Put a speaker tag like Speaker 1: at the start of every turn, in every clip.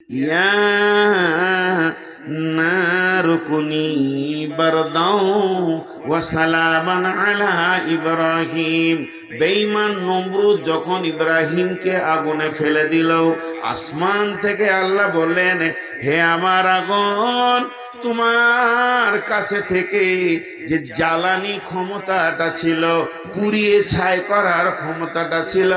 Speaker 1: ইয়া নারু কুনি বারদাও ওয়া সালামান আলা ইব্রাহিম। বেঈমান নমরুদ যখন ইব্রাহিমকে আগুনে ফেলে দিল, আসমান থেকে আল্লাহ বললেন, হে আমার আগুন, তোমার কাছে থেকে যে জ্বালানি ক্ষমতাটা ছিল, পুড়িয়ে ছাই করার ক্ষমতাটা ছিল,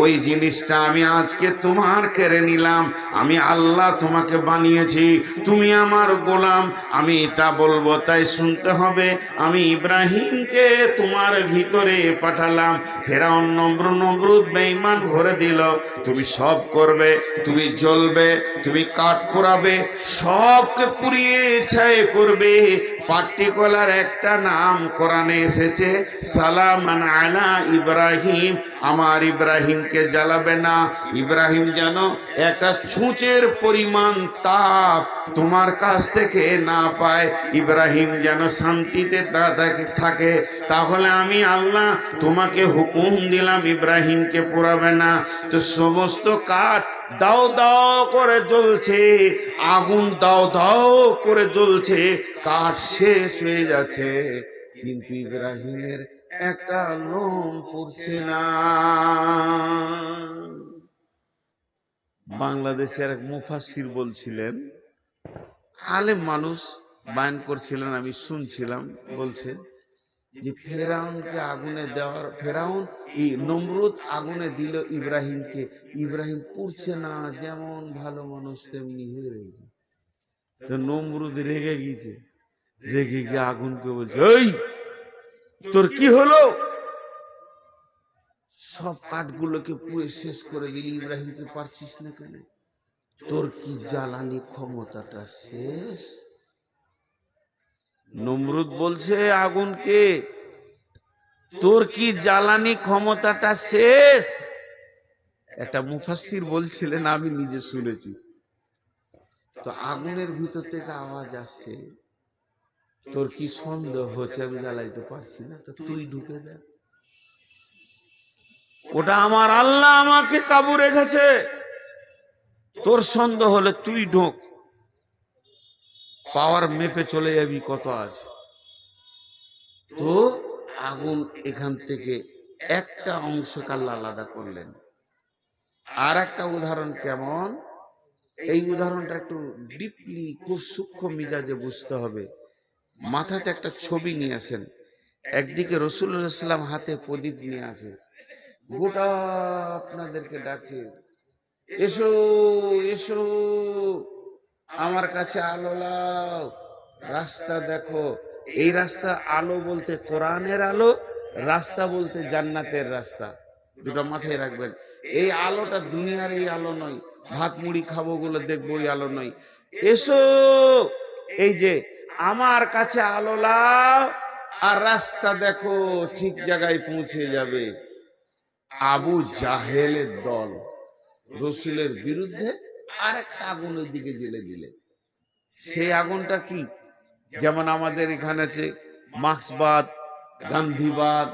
Speaker 1: ওই জিনিসটা আমি আজকে তোমার কেড়ে নিলাম। আমি আল্লাহ তোমাকে বানিয়েছি, তুমি আমার গোলাম, আমি এটা বলবো তাই শুনতে হবে। আমি ইব্রাহিমকে তোমার ভিতরে পাঠালাম। ফেরাউন নমরুদ বেঈমান ভরে দিল, তুমি সব করবে, তুমি জ্বলবে, তুমি কাঠ পোড়াবে, সবকে পুড়িয়ে ছাই করবে। পার্টিকুলার একটা নাম কোরআনে এসেছে, সালামান আলা ইব্রাহিম, আমার ইব্রাহিমকে জ্বালাবে না। ইব্রাহিম যেন একটা ছুঁচের পরিমাণ তাপ তোমার কাছ থেকে না পায়, ইব্রাহিম যেন শান্তিতে থাকে। তাহলে আমি আল্লাহ তোমাকে হুকুম দিলাম ইব্রাহিমকে পোড়াবে না। তো সমস্ত কাঠ দাও দাও করে জ্বলছে, আগুন দাও দাও করে জ্বলছে, কাঠ শেষ হয়ে যাচ্ছে, কিন্তু ইব্রাহিমের একটা লোম পড়ছে না। বাংলাদেশের এক মুফাসসির বলছিলেন, আলেম মানুষ বায়ান করছিলেন, আমি শুনছিলাম, বলছে যে ফেরাউনকে আগুনে দেওয়ার, ফেরাউন নমরুদ আগুনে দিল ইব্রাহিমকে, ইব্রাহিম পুড়ছে না, যেমন ভালো মানুষ তেমনি হয়ে রয়েছে। তো নমরুদ রেগে গিয়েছে, রেগে গিয়ে আগুনকে বলছে, ওই তোর কি হলো? সব কাঠগুলোকে পুড়ে শেষ করে দিলি, ইব্রাহিমকে পারছিস না কেন? তোর কি জ্বালানি ক্ষমতাটা শেষ? নমরুদ বলছে আগুনকে, তোর কি জ্বালানি ক্ষমতাটা শেষ? একটা মুফাসসির বলছিলেন, আমি নিজে শুনেছি, তো আগুনের ভিতর থেকে আওয়াজ আসছে, তোর কি সন্দেহ হচ্ছে আমি জ্বালাইতে পারছি না? তো তুই ঢুকে দেখ, ওটা আমার আল্লাহ আমাকে কাবু রেখেছে, তোর সন্দেহ হলে তুই ঢোক, পাওয়ার মেপে চলে যাবি কত আছে। তো আগুন এখান থেকে একটা অংশকে আল্লাহ আলাদা করলেন। আর একটা উদাহরণ কেমন, এই উদাহরণটা একটু ডিপলি, খুব সূক্ষ্ম মিজাজে বুঝতে হবে। মাথাতে একটা ছবি নিয়ে আসেন, একদিকে রাসূলুল্লাহ সাল্লাল্লাহু আলাইহি ওয়াসাল্লাম হাতে প্রদীপ নিয়ে আছে, গোটা আপনাদেরকে ডাকছে, এসো এসো আমার কাছে আলো লাও, রাস্তা দেখো। এই রাস্তা, আলো বলতে কোরআনের আলো, রাস্তা বলতে জান্নাতের রাস্তা, দুটো মাথায় রাখবেন। এই আলোটা দুনিয়ার এই আলো নয়, ভাত মুড়ি খাবো বলে দেখবো এই আলো নয়। এসো, এই যে আমার কাছে আলো লাও আর রাস্তা দেখো, ঠিক জায়গায় পৌঁছে যাবে। আবু জাহেলের দল রসুলের বিরুদ্ধে আরেকটা আগুনের দিকে জেলে দিলে। সেই আগুনটা কি? যেমন আমাদের এখানে আছে মার্ক্সবাদ, গান্ধীবাদ,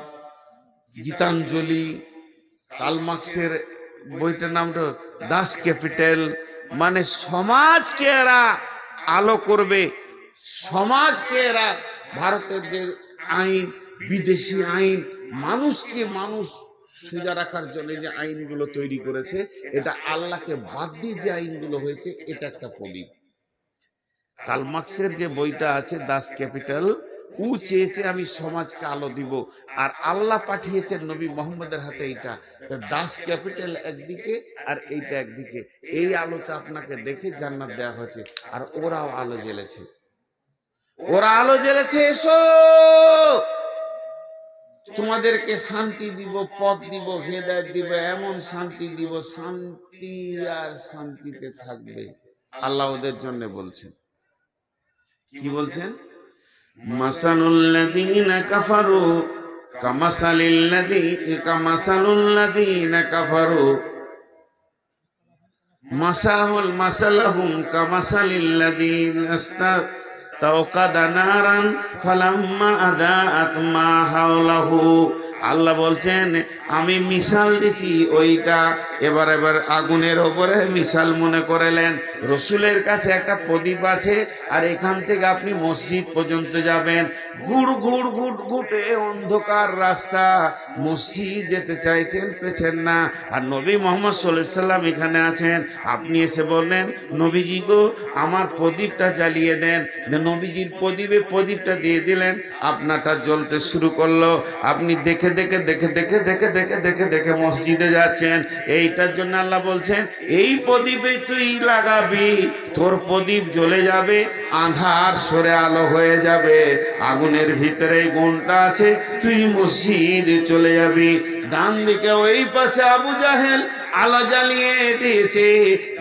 Speaker 1: গীতাঞ্জলি, কার্ল মার্ক্সের বইটার নামটা দাস ক্যাপিটাল। মানে সমাজকে এরা আলো করবে, সমাজকে এরা, ভারতের যে আইন, বিদেশি আইন, মানুষকে মানুষ সোজা রাখার জন্য যে আইনগুলো তৈরি করেছে, এটা আল্লাহকে বাদ দিয়ে যে আইনগুলো হয়েছে, এটা একটা প্রদীপ। কার্ল মার্ক্সের যে বইটা আছে দাস ক্যাপিটাল, ও চেয়েছে আমি সমাজকে আলো দিব, আর আল্লাহ পাঠিয়েছেন নবী মোহাম্মদের হাতে এইটা। দাস ক্যাপিটাল একদিকে আর এইটা একদিকে, এই আলোতে আপনাকে দেখে জান্নাত দেওয়া হয়েছে। আর ওরাও আলো জ্বেলেছে, ওরা আলো জ্বেলেছে, এসো তোমাদেরকে শান্তি দিব, পথ দিব, হেদায়েত দিব, এমন শান্তি দিব, শান্তি আর শান্তিতে থাকবে। আল্লাহ ওদের জন্য বলছেন, কি বলছেন? মাসালুল্লাযীনা কাফারু কামাসালুল্লাযীনা কাফারু মাসালাহুম কামাসালিল্লাযীনা তাওকাদা নারান ফালাম্মা আদাআত মা হাওলাহু। আল্লাহ বলছেন আমি মিসাল দিছি ওইটা। এবার আগুনের ওপরে মিসাল মনে করেলেন। রসুলের কাছে একটা প্রদীপ আছে, আর এখান থেকে আপনি মসজিদ পর্যন্ত যাবেন, গুড় গুড় গুট গুটে অন্ধকার রাস্তা, মসজিদ যেতে চাইছেন পেছেন না। আর নবী মোহাম্মদ সাল্লাল্লাহু আলাইহি সাল্লাম এখানে আছেন, আপনি এসে বললেন নবীজি গো আমার প্রদীপটা জ্বালিয়ে দেন। নবীজির প্রদীপটা দিয়ে দিলেন, আপনারটা জ্বলতে শুরু করলো। আপনি দেখে দেখে দেখে দেখে দেখে দেখে দেখে দেখে মসজিদে যাচ্ছেন। এইটার জন্য আল্লাহ বলছেন এই প্রদীপে তুই লাগাবি, তোর প্রদীপ জ্বলে যাবে, আঁধার সরে আলো হয়ে যাবে। আগুনের ভিতরে গুণটা আছে, তুই মসজিদে চলে যাবি। ডান দিকে ওই পাশে আবু জাহেল আলো জ্বালিয়ে দিয়েছে,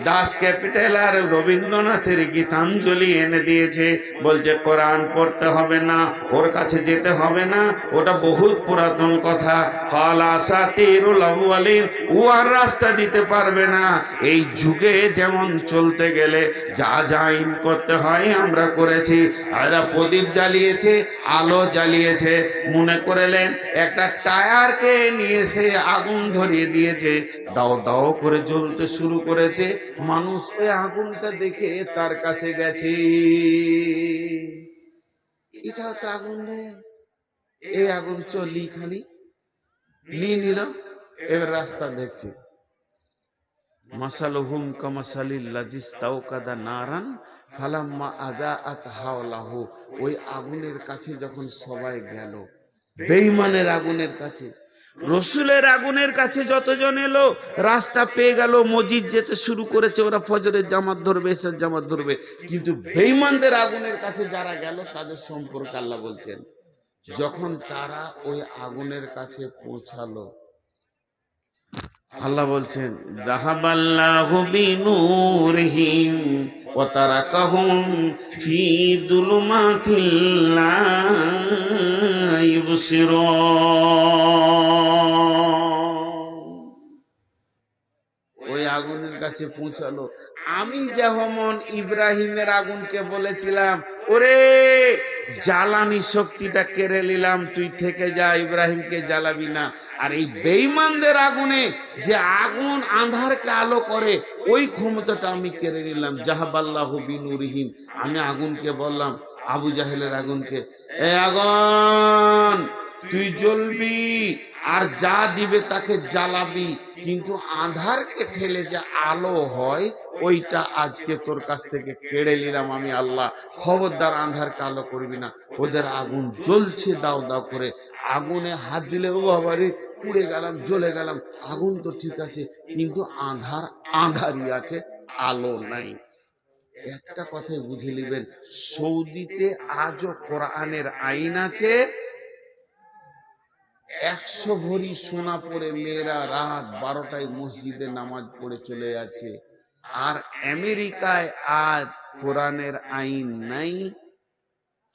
Speaker 1: দাস ক্যাপিটাল আর রবীন্দ্রনাথের গীতাঞ্জলি এনে দিয়েছে। বলছে কোরআন পড়তে হবে না, ওর কাছে যেতে হবে না, ওটা বহুত পুরাতন কথা। কালা আসাতিরুল আউয়ালিন, ও আর রাস্তা দিতে পারবে না। এই যুগে যেমন চলতে গেলে যা যা আইন করতে হয় আমরা করেছি। আর প্রদীপ জ্বালিয়েছে, আলো জ্বালিয়েছে, মনে করলেন একটা টায়ারকে নিয়ে এসে আগুন ধরিয়ে দিয়েছে, দাও দাও করে জ্বলতে শুরু করেছে। মানুষ ওই আগুনটা দেখে তার কাছে গেছে, এটা হচ্ছে আগুন রে, এই আগুন চলি খালি নিয়ে নিল। এবার রাস্তা দেখছে, মাসালুহুম কামাসালিল লাযিস তাওকাদা নারান ফালাম্মা আদাআত হাওলাহু। ওই আগুনের কাছে যখন সবাই গেল, বেঈমানের আগুনের কাছে, রসুলের আগুনের কাছে যতজন এলো, রাস্তা পেয়ে গেল, মসজিদ যেতে শুরু করেছে, ওরা ফজরের জামাত ধরবে, এশার জামাত ধরবে। কিন্তু বেঈমানদের আগুনের কাছে যারা গেল তাদের সম্পর্কে আল্লাহ বলছেন, যখন তারা ওই আগুনের কাছে পৌঁছালো, আল্লাহ বলছেন যাহাবাল্লাহু বিনূরিহিম ওয়া তারাকাহুম ফি যুলুমাতিল লা ইবসিরুন। ওই আগুনের কাছে পৌঁছালো। আমি যেমন ইব্রাহিমের আগুনকে বলেছিলাম ওরে জ্বালানি শক্তিটা কেড়ে নিলাম, তুই থেকে যা, ইব্রাহিমকে জ্বালাবি না। আর এই বেঈমানদের আগুনে যে আগুন আঁধারকে আলো করে, ওই ক্ষমতাটা আমি কেড়ে নিলাম। জাহাবাল্লাহু বিনূরিহিম, আমি আগুনকে বললাম, আবু জাহেলের আগুনকে, এ আগুন তুই জ্বলবি আর যা দিবে তাকে জ্বালাবি, কিন্তু আঁধারকে ঠেলে যে আলো হয় ওইটা আজকে তোর কাছ থেকে কেড়ে নিলাম আমি আল্লাহ। খবরদার আঁধারকে আলো করবি না। ওদের আগুন জ্বলছে দাও দাও করে, আগুনে হাত দিলে ও বাবারে পুড়ে গেলাম, জ্বলে গেলাম। আগুন তো ঠিক আছে, কিন্তু আঁধার আঁধারই আছে, আলো নাই। একটা কথাই বুঝে নেবেন, সৌদিতে আজও কোরআনের আইন আছে। 100 ভরি সোনা পরে মেয়েরা রাত 12টায় মসজিদে নামাজ পড়ে চলে যাচ্ছে। আর আমেরিকায় আজ কোরআনের আইন নাই।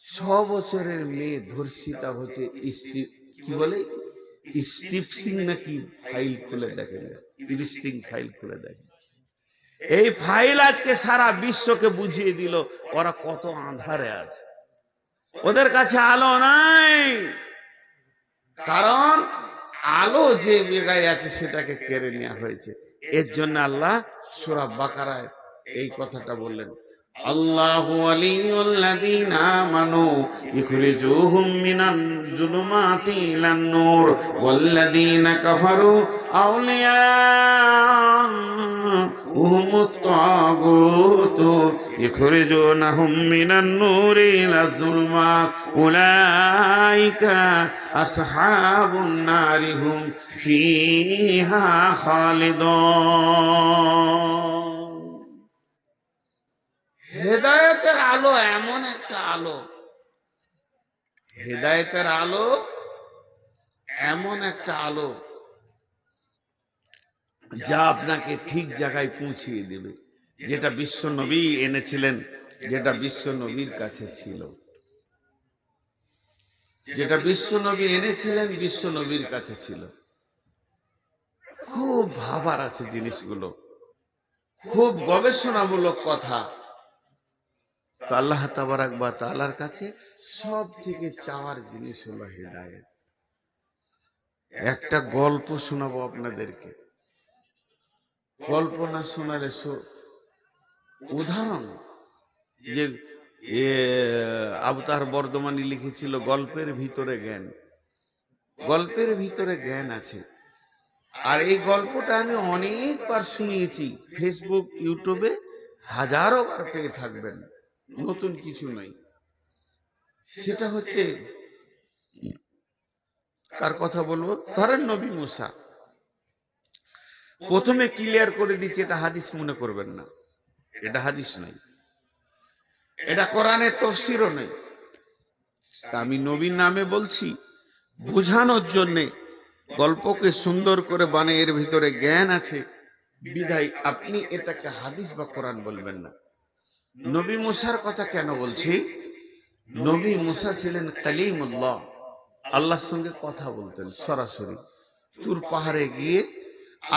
Speaker 1: 6 বছরের মেয়ে ধর্ষিতা হচ্ছে, কি বলে স্টিপসিং নাকি ফাইল খুলে দেখেন, ইনস্টিং ফাইল খুলে দেখেন। এই ফাইল আজকে সারা বিশ্বকে বুঝিয়ে দিল ওরা কত আঁধারে আছে, ওদের কাছে আলো নাই। কারণ আলো যে জায়গায় আছে সেটাকে কেড়ে নেওয়া হয়েছে। এর জন্য আল্লাহ সূরা বাকারায় এই কথাটা বললেন, আল্লাহু ওয়ালিয়ুল্লাযীনা আমানু ইখরিজুহুম মিনান যুলুমাতি ইলান নূর ওয়াল্লাযীনা কাফারু আউলিয়াহুমুত তাগুত ইখরিজুনাহুম মিনান নূরি ইলাজ যুলমাত উলাইকা আসহাবুন নারি হুম ফিহা খালিদুন। হেদায়েতের আলো এমন একটা আলো, হেদায়েতের আলো এমন একটা আলো যা আপনাকে ঠিক জায়গায় পৌঁছিয়ে দেবে। যেটা বিশ্ব নবী এনেছিলেন, যেটা বিশ্ব নবীর কাছে ছিল, যেটা বিশ্ব নবী এনেছিলেন বিশ্ব নবীর কাছে ছিল। খুব ভাবার আছে জিনিসগুলো, খুব গবেষণামূলক কথা। তো আল্লাহ তাবারাক ওয়া তাআলার কাছে সব থেকে চাওয়ার জিনিস হলো হেদায়েত। একটা গল্প শোনাবো আপনাদেরকে, গল্প না শোনালে উদাহরণ যে আবতার বর্ধমানী লিখেছিল গল্পের ভিতরে জ্ঞান। গল্পের ভিতরে জ্ঞান আছে। আর এই গল্পটা আমি অনেকবার শুনিয়েছি, ফেসবুক ইউটিউবে হাজারো বার পেয়ে থাকবেন, নতুন কিছু নয়। সেটা হচ্ছে, কার কথা বলবো, ধরেন নবী মুসা। প্রথমে ক্লিয়ার করে দিচ্ছি, এটা হাদিস মনে করবেন না, এটা হাদিস নয়, এটা কোরআনের তাফসীরও নেই। আমি নবীর নামে বলছি বোঝানোর জন্যে, গল্পকে সুন্দর করে বানিয়ে এর ভিতরে জ্ঞান আছে বিধায় আপনি এটাকে হাদিস বা কোরআন বলবেন না। নবী মুসার কথা কেন বলছি? নবী মুসা ছিলেন কালিমুল্লাহ, আল্লাহর সঙ্গে কথা বলতেন সরাসরি। তুর পাহাড়ে গিয়ে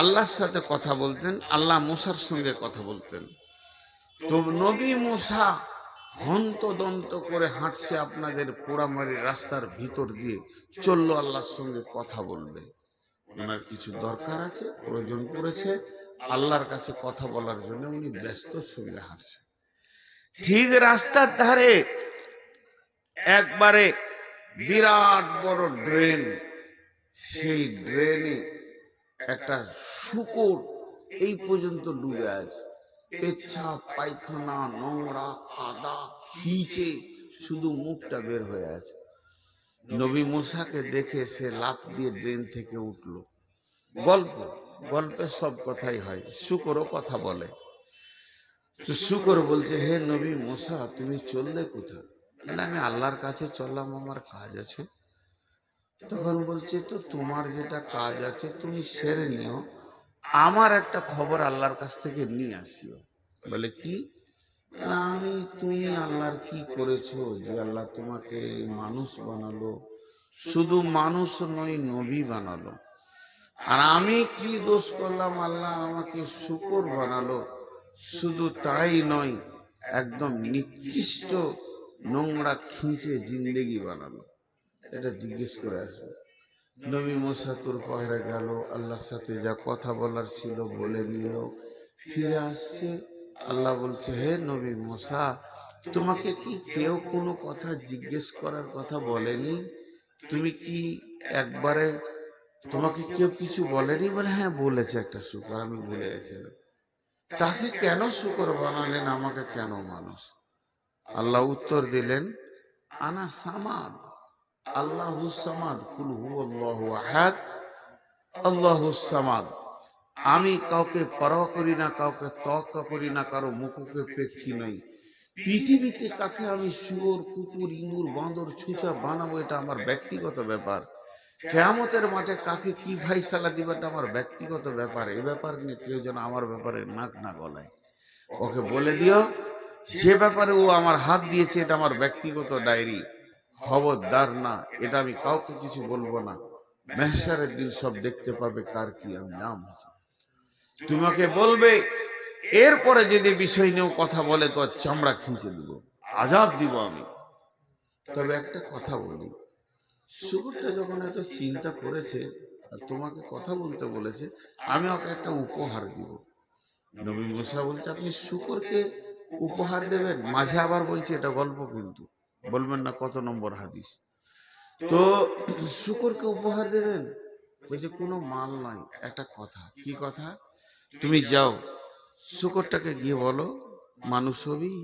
Speaker 1: আল্লাহর সাথে কথা বলতেন, আল্লাহ মুসার সঙ্গে কথা বলতেন। তো নবী মুসা হন্তদন্ত করে হাঁটছে আপনাদের পোড়ামারি রাস্তার ভিতর দিয়ে, চললো আল্লাহর সঙ্গে কথা বলবে। ওনার কিছু দরকার আছে, প্রয়োজন পড়েছে আল্লাহর কাছে কথা বলার জন্য, উনি ব্যস্ত সঙ্গে হাঁটছে। ঠিক রাস্তার ধারে একবারে বিরাট বড় ড্রেন, সেই ড্রেনে একটা শূকর এই পর্যন্ত ডুবে আছে। পেচ্ছাপ, পায়খানা, নোংরা, কাদা, খিচে শুধু মুখটা বের হয়ে আছে। নবী মুসাকে দেখে সে লাফ দিয়ে ড্রেন থেকে উঠলো। গল্পে সব কথাই হয়, শূকরও কথা বলে। তো শূকর বলছে, হে নবী মুসা, তুমি চললে কোথায়? আমি আল্লাহর কাছে চললাম, আমার কাজ আছে। তখন বলছে, তো তোমার যেটা কাজ আছে তুমি সেরে নিও, আমার একটা খবর আল্লাহর কাছ থেকে নিয়ে আসিও। বলে কি? না, তুমি আল্লাহর কি করেছো যে আল্লাহ তোমাকে মানুষ বানালো? শুধু মানুষ নয়, নবী বানালো। আর আমি কি দোষ করলাম, আল্লাহ আমাকে শূকর বানালো? শুধু তাই নয়, একদম নিকৃষ্ট নোংরা খিঁচে জিন্দেগি বানালো। এটা জিজ্ঞেস করে আসবে। নবী মুসা তুর পাহাড়ে গেল, আল্লাহর সাথে যা কথা বলার ছিল বলে নিল, ফিরে আসছে। আল্লাহ বলছে, হে নবী মুসা, তোমাকে কি কেউ কোনো কথা জিজ্ঞেস করার কথা বলেনি? তুমি কি একবারে, তোমাকে কেউ কিছু বলেনি? বলে, হ্যাঁ বলেছে একটা শূকর, আমি ভুলে গেছিলাম। তাকে কেন শূকর বানালেন, আমাকে কেন মানুষ? আল্লাহ উত্তর দিলেন, আনা সামাদ, আল্লাহুস সামাদ, কুল হুয়াল্লাহু আহাদ, আল্লাহুস সামাদ। আমি কাউকে পরোয়া করি না, কাউকে তোয়াক্কা করি না, কারো মুখকে পেক্ষী নই। পৃথিবীতে কাকে আমি শুয়োর, কুকুর, ইঁদুর, বাঁদর, ছুঁচা বানাবো এটা আমার ব্যক্তিগত ব্যাপার। কিয়ামতের মাঠে কাকে কি ফায়সালা দিব এটা আমার ব্যক্তিগত ব্যাপার। এই ব্যাপার নিয়ে কেউ যেন আমার ব্যাপারে নাক না গলায়। ওকে বলে দিও, যে ব্যাপারে ও আমার হাত দিয়েছে এটা আমার ব্যক্তিগত ডায়েরি, খবরদার না, এটা আমি কাউকে কিছু বলবো না। মেহশারের দিন সব দেখতে পাবে কার কি আঞ্জাম। তোমাকে বলবে, এরপরে যদি বিষয় নিয়েও কথা বলে তো চামড়া খিঁচে দিব, আজাব দিব আমি। তবে একটা কথা বলি, শুকুরটা যখন এত চিন্তা করেছে আর তোমাকে কথা বলতে বলেছে, আমি ওকে একটা উপহার দিব। নবী মুসা বলছে, আপনি শুকরকে উপহার দেবেন? মাঝে আবার বলছে, এটা গল্প কিন্তু বলবেন না কত নম্বর হাদিস। তো শুকরকে উপহার দেবেন? বলছে, কোনো মাল নাই, একটা কথা। কি কথা? তুমি যাও শুকরটাকে গিয়ে বলো মানুষ হবি।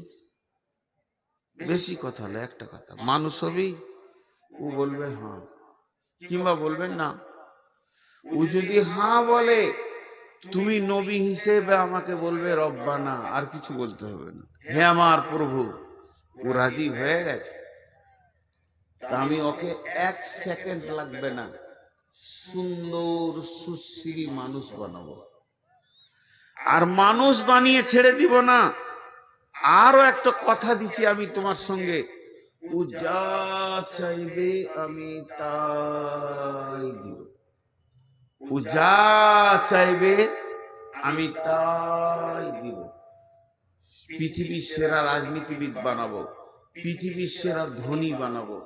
Speaker 1: বেশি কথা হলো, একটা কথা, মানুষ হবি? ও বলবে হ্যাঁ, কিংবা বলবেন না। ও যদি হ্যাঁ বলে, তুমি নবী হিসেবে আমাকে বলবে রব্বানা, আর কিছু বলতে হবে না, হে আমার প্রভু। ও রাজি হয়ে গেছে। তা আমি ওকে 1 সেকেন্ড লাগবে না, সুন্দর সুশ্রী মানুষ বানাবো। আর মানুষ বানিয়ে ছেড়ে দিব না, আরো একটা কথা দিচ্ছি আমি তোমার সঙ্গে, ও যা চাইবে আমি তাই দিব। ও যা চাইবে আমি তাই দিব। পৃথিবীর সেরা রাজনীতিবিদ বানাবো, পৃথিবীর সেরা ধনী বানাবো,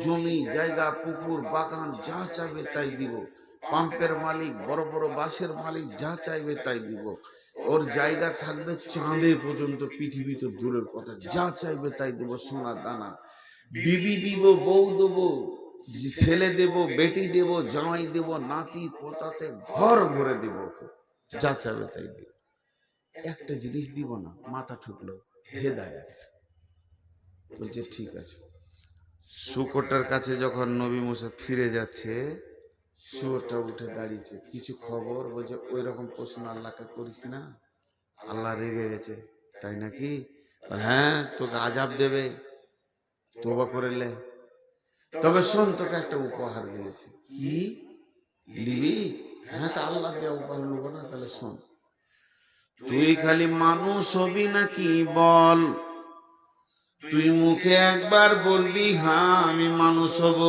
Speaker 1: জমি জায়গা পুকুর বাগান যা চাইবে তাই দিব, পাম্পের মালিক বড় বড় বাসের মালিক যা চাইবে তাই দিব, ওর জায়গা থাকবে চাঁদে পর্যন্ত, পৃথিবী তো দূরের কথা, যা চাইবে তাই দেব, সোনার দানা, বিবি দিব, বউ দেবো, ছেলে দেব, বেটি দেব, জামাই দেব, নাতি পোতাতে ঘর ভরে দেব, ওকে যা চাইবে তাই দেব। একটা জিনিস দিব না, মাথা ঠুকলো, হেদায়েত। বলছে ঠিক আছে। শুকরটার কাছে যখন নবী মুসা ফিরে যাচ্ছে, শুয়োরটা উঠে দাঁড়িয়েছে, কিছু খবর? বলছে ওই রকম প্রশ্ন আল্লাহকে করিস না, আল্লাহ রেগে গেছে। তাই নাকি? হ্যাঁ, তোকে আজাব দেবে, তোবা করে লে। তবে শোন, তোকে একটা উপহার দিয়েছে। কি লিবি? হ্যাঁ, তা আল্লাহ দেওয়া উপহার নেব না? তাহলে শোন, তুই খালি মানুষ হবি নাকি বল, তুই মুখে একবার বলবি হ্যাঁ আমি মানুষ হব,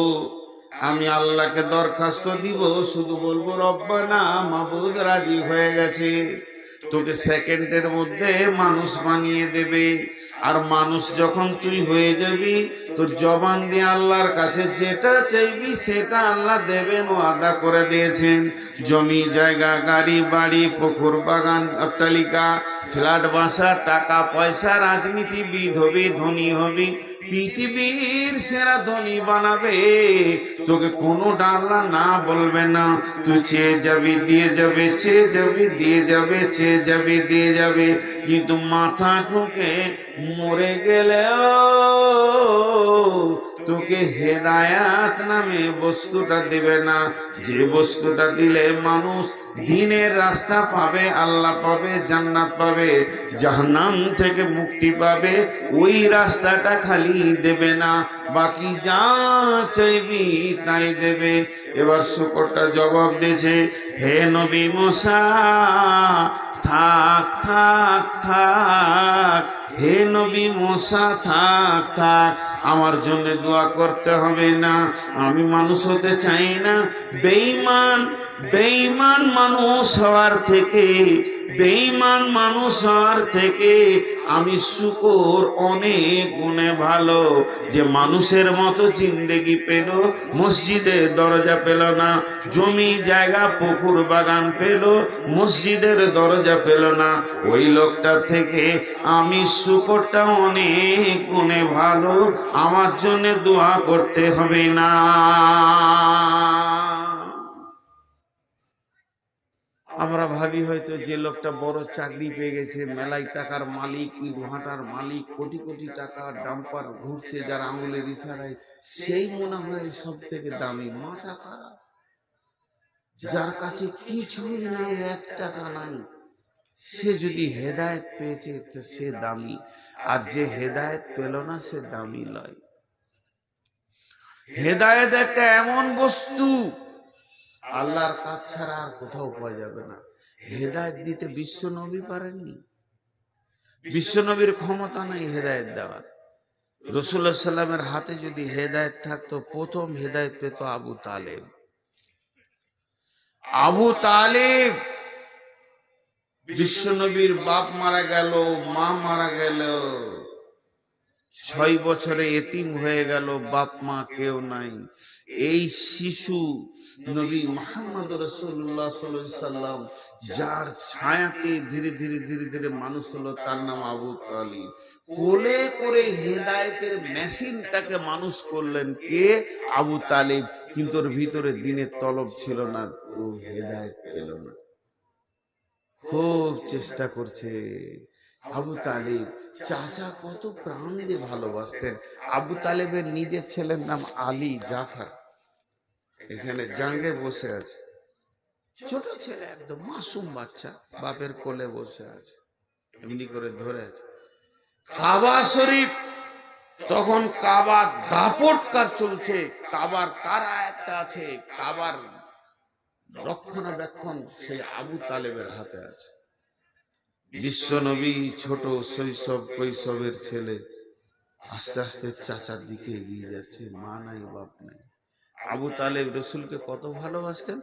Speaker 1: আমি আল্লাহকে দরখাস্ত দিব, শুধু বলবো রব্বানা মাবুদ রাজি হয়ে গেছে, তোকে সেকেন্ডের মধ্যে মানুষ বানিয়ে দেবে। আর মানুষ যখন তুই হয়ে যাবি, তোর জবান দিয়ে আল্লাহর কাছে যেটা চাইবি সেটা আল্লাহ দেবেন, ও আদা করে দিয়েছেন। জমি জায়গা গাড়ি বাড়ি পুকুর বাগান অট্টালিকা ফ্ল্যাট বাসা টাকা পয়সা, রাজনীতিবিদ হবি ধনী হবি, পৃথিবীর সেরা ধনী বানাবে, তোকে কোনো আল্লাহ না বলবে না। তুই চেয়ে যাবি দিয়ে যাবে, চেয়ে যাবি দিয়ে যাবে, চেয়ে যাবি দিয়ে যাবে, কিন্তু মাথা ঠুকে মরে গেলেও তোকে হেদায়াত নামে বস্তুটা দিবে না। যে বস্তুটা দিলে মানুষ দিনের রাস্তা পাবে, আল্লাহ পাবে, জান্নাত পাবে, জাহান্নাম থেকে মুক্তি পাবে, ওই রাস্তাটা খালি দেবে না, বাকি যা চাইবি তাই দেবে। এবার শুকরটা জবাব দিয়েছে, হে নবী মুসা থাক থাক থাক, হে নবী মুসা থাক থাক, আমার জন্য দোয়া করতে হবে না, আমি মানুষ হতে চাই না। বেঈমান বেঈমান মানুষ হওয়ার থেকে, বেঈমান মানুষ হওয়ার থেকে আমি শুকর অনেক গুণে ভালো। যে মানুষের মতো জিন্দেগি পেল, মসজিদের দরজা পেল না, জমি জায়গা পুকুর বাগান পেল, মসজিদের দরজা পেল না, ওই লোকটা থেকে আমি শুকরটা অনেক গুণে ভালো, আমার জন্য দোয়া করতে হবে না। আমরা ভাবি হয়তো যে লোকটা বড় চাকরি পেয়ে গেছে, মেলাই টাকার মালিক, ইট ভাটার মালিক, কোটি কোটি টাকা ডাম্পার ঘুরছে যার আঙুলের ইশারায়, সেই মনে হয় সব থেকে দামি। মাথা খারাপ। যার কাছে কিছুই নাই, 1 টাকা নাই, সে যদি হেদায়েত পেয়েছে তো সে দামি, আর যে হেদায়েত পেল না সে দামি নয়। হেদায়েত একটা এমন বস্তু, আল্লাহর কাজ ছাড়া আর কোথাও পাওয়া যাবে না। হেদায়েত দিতে বিশ্ব নবী পারেননি, বিশ্ব নবীর ক্ষমতা নাই হেদায়েত দেওয়ার। রাসূলুল্লাহ সাল্লাল্লাহু আলাইহি ওয়াসাল্লামের হাতে যদি হেদায়েত থাকতো, প্রথম হেদায়েত পেত আবু তালেব। আবু তালেব বিশ্ব নবীর বাপ মারা গেল, মা মারা গেল, 6 বছরে এতিম হয়ে গেল, বাপ মা কেউ নাই। এই শিশু নবী মুহাম্মদ রাসূলুল্লাহ সাল্লাল্লাহু আলাইহি সাল্লাম, যার ছায়াতে ধীরে ধীরে ধীরে ধীরে মানুষ হলো, তার নাম আবু তালিব। কোলে করে হেদায়েতের মেশিনটাকে মানুষ করলেন কে? আবু তালিব। কিন্তু ওর ভিতরে দিনের তলব ছিল না, ও হেদায়েত পেল না। খুব চেষ্টা করছে। আবু তালিব চাচা কত প্রাণ দিয়ে ভালোবাসতেন। আবু তালেবের নিজের ছেলের নাম আলী জাফর, এখানে জাঙ্গে বসে আছে, ছোট ছেলে, একদম মাসুম বাচ্চা, বাপের কোলে বসে আছে, এমনি করে ধরে আছে। কাবা শরীফ তখন, কাবার দাপটকার চলছে, কাবার কারায়াতে আছে, কাবার রক্ষণাবেক্ষণ সেই আবু তালেবের হাতে আছে। বিশ্ব নবী ছোট শৈশব কৈশোরের ছেলে, আস্তে আস্তে চাচার দিকে এগিয়ে যাচ্ছে, মা নাই বাপ নাই। আবু তালেব রসুলকে কত ভালোবাসতেন,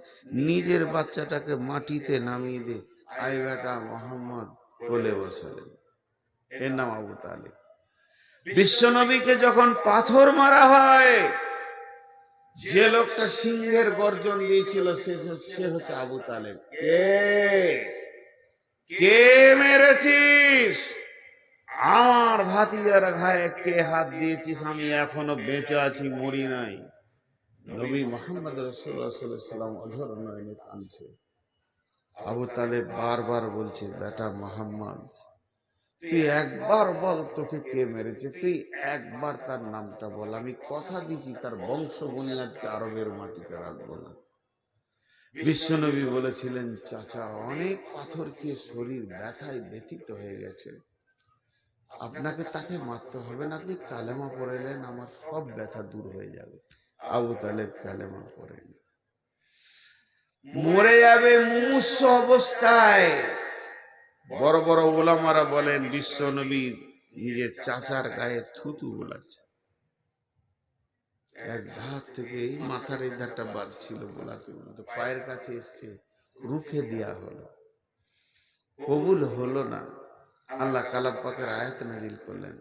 Speaker 1: নিজের বাচ্চাটাকে মাটিতে নামিয়ে দিয়ে আয় বেটা মোহাম্মদ কোলে বসালেন। এর নাম আবু তালেব। বিশ্ব নবীকে যখন পাথর মারা হয়, যে লোকটা সিংহের গর্জন দিয়েছিল সে হচ্ছে আবু তালেব। কে মেরেছিস? আমার ভাতিজার গায়ে কে হাত দিয়েছিস? আমি এখনো বেঁচে আছি, মরি নাই। নবী মুহাম্মদ রাসূলুল্লাহ সাল্লাল্লাহু আলাইহি ওয়াসাল্লাম অঝর নয়নে কাঁদছে। আবু তালেব বারবার বলছে, বেটা মুহাম্মদ, তুই একবার বল তোকে কে মেরেছে, তুই একবার তার নামটা বল, আমি কথা দিচ্ছি তার বংশ বুনিয়াদকে আরবের মাটিতে রাখবো না। বিশ্বনবী বলেছিলেন, চাচা, অনেক পাথর খেয়ে শরীর ব্যথায় ব্যথিত হয়ে গেছে, আপনাকে তাকে মারতে হবে না, আপনি কালেমা পড়লেন, আমার সব ব্যথা দূর হয়ে যাবে। আবু তালেব কালেমা পড়েন, মরে যাবে মুমূর্ষু অবস্থায়। বড় বড় ওলামারা বলেন বিশ্ব নবী নিজের চাচার গায়ে থুতু বোলাচ্ছে, এক ধার থেকে এই মাথার এই ধারটা বাদ ছিল, বোলাতে বলতে পায়ের কাছে এসছে, রুখে দেয়া হলো, কবুল হলো না। আল্লাহ কালাম পাকের আয়াত নাযিল করলেন,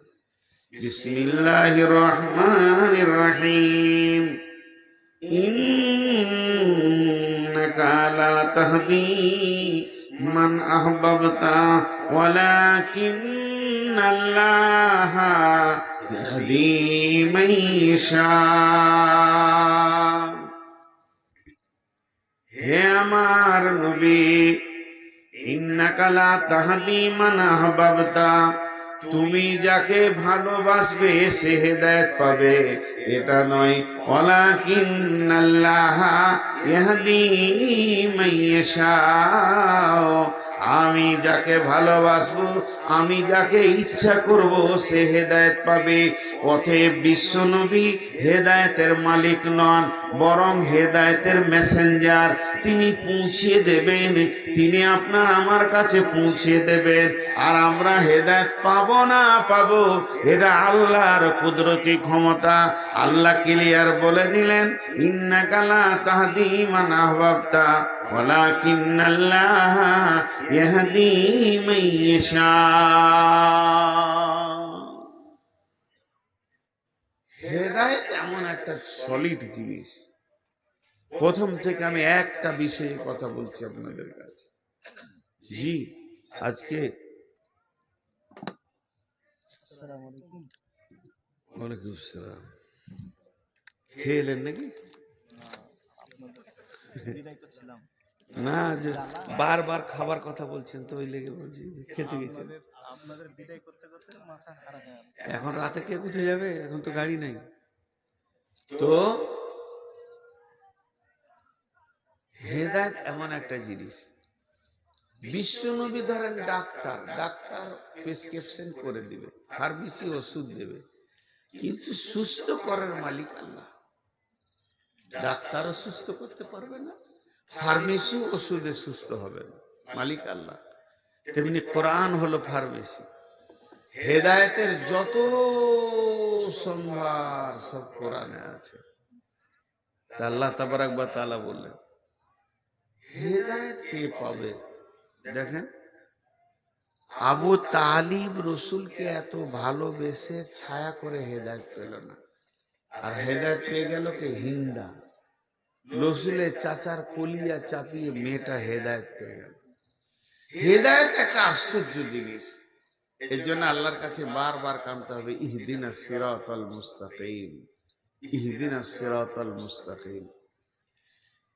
Speaker 1: বিসমিল্লাহির রহমানির রহিম, ইন্নাকা লা তাহদি মান আহবাবতা ওয়ালাকিন্নাল্লাহা ইয়াহদি মান ইয়াশা। হে আমার নবী, ইন্নাকা লা তাহদি মান আহবাবতা, তুমি যাকে ভালোবাসবে সে হেদায়েত পাবে, এটা নয়। ওয়ালাকিন্নাল্লাহা ইয়াহদি মান ইয়াশা, আমি যাকে ভালোবাসবো, আমি যাকে ইচ্ছা করব সে হেদায়েত পাবে। অতএব বিশ্বনবী হেদায়েতের মালিক নন, বরং হেদায়েতের মেসেঞ্জার। তিনি পৌঁছে দেবেন, তিনি আপনার আমার কাছে পৌঁছে দেবেন। আর আমরা হেদায়েত পাবো না পাবো, এটা আল্লাহর কুদরতি ক্ষমতা। আল্লাহ ক্লিয়ার বলে দিলেন, ইন্নাকা লা তাহদি মান আহবাবতা ওয়ালাকিন্নাল্লাহা ইয়াহদি মান ইয়াশা। হেদায়েত এমন একটা সলিড জিনিস। প্রথম থেকে আমি একটা বিষয়ে কথা বলছি আপনাদের কাছে। জি, আজকে ওয়ালাইকুম আসসালাম, খেয়ে এলেন নাকি? না, যে বারবার খাবার কথা বলছেন তো ওই লেগে বলছি, খেতে গেছেন। এখন রাতে কে কোথায় যাবে? এখন তো গাড়ি নাই। তো হেদায়েত এমন একটা জিনিস। বিশ্বনবী ধরেন ডাক্তার, ডাক্তার প্রেসক্রিপশন করে দিবে, ফার্মেসি ওষুধ দেবে, কিন্তু সুস্থ করার মালিক আল্লাহ। ডাক্তারও সুস্থ করতে পারবে না, ফার্মেসি ওষুধে সুস্থ হবে না, মালিক আল্লাহ। তেমনি কোরআন হলো ফার্মেসি। হেদায়েতের যত সম্ভার সব কোরআনে আছে। তা আল্লাহ তাবারাক ওয়া তাআলা বললেন, হেদায়েত কে পাবে? দেখেন, আবু তালিব রসুলকে এত ভালোবেসে ছায়া করে হেদায়েত পেল না, আর হেদায়েত পেয়ে গেল কে? হিন্দা। রসুলের চাচার কলিয়া চাপিয়ে মেয়েটা হেদায়েত পেয়ে গেল। হেদায়েত একটা আশ্চর্য জিনিস। এর জন্য আল্লাহর কাছে বারবার কাঁদতে হবে, ইহদিনাস সিরাতাল মুস্তাকিম, ইহদিনাস সিরাতাল মুস্তাকিম।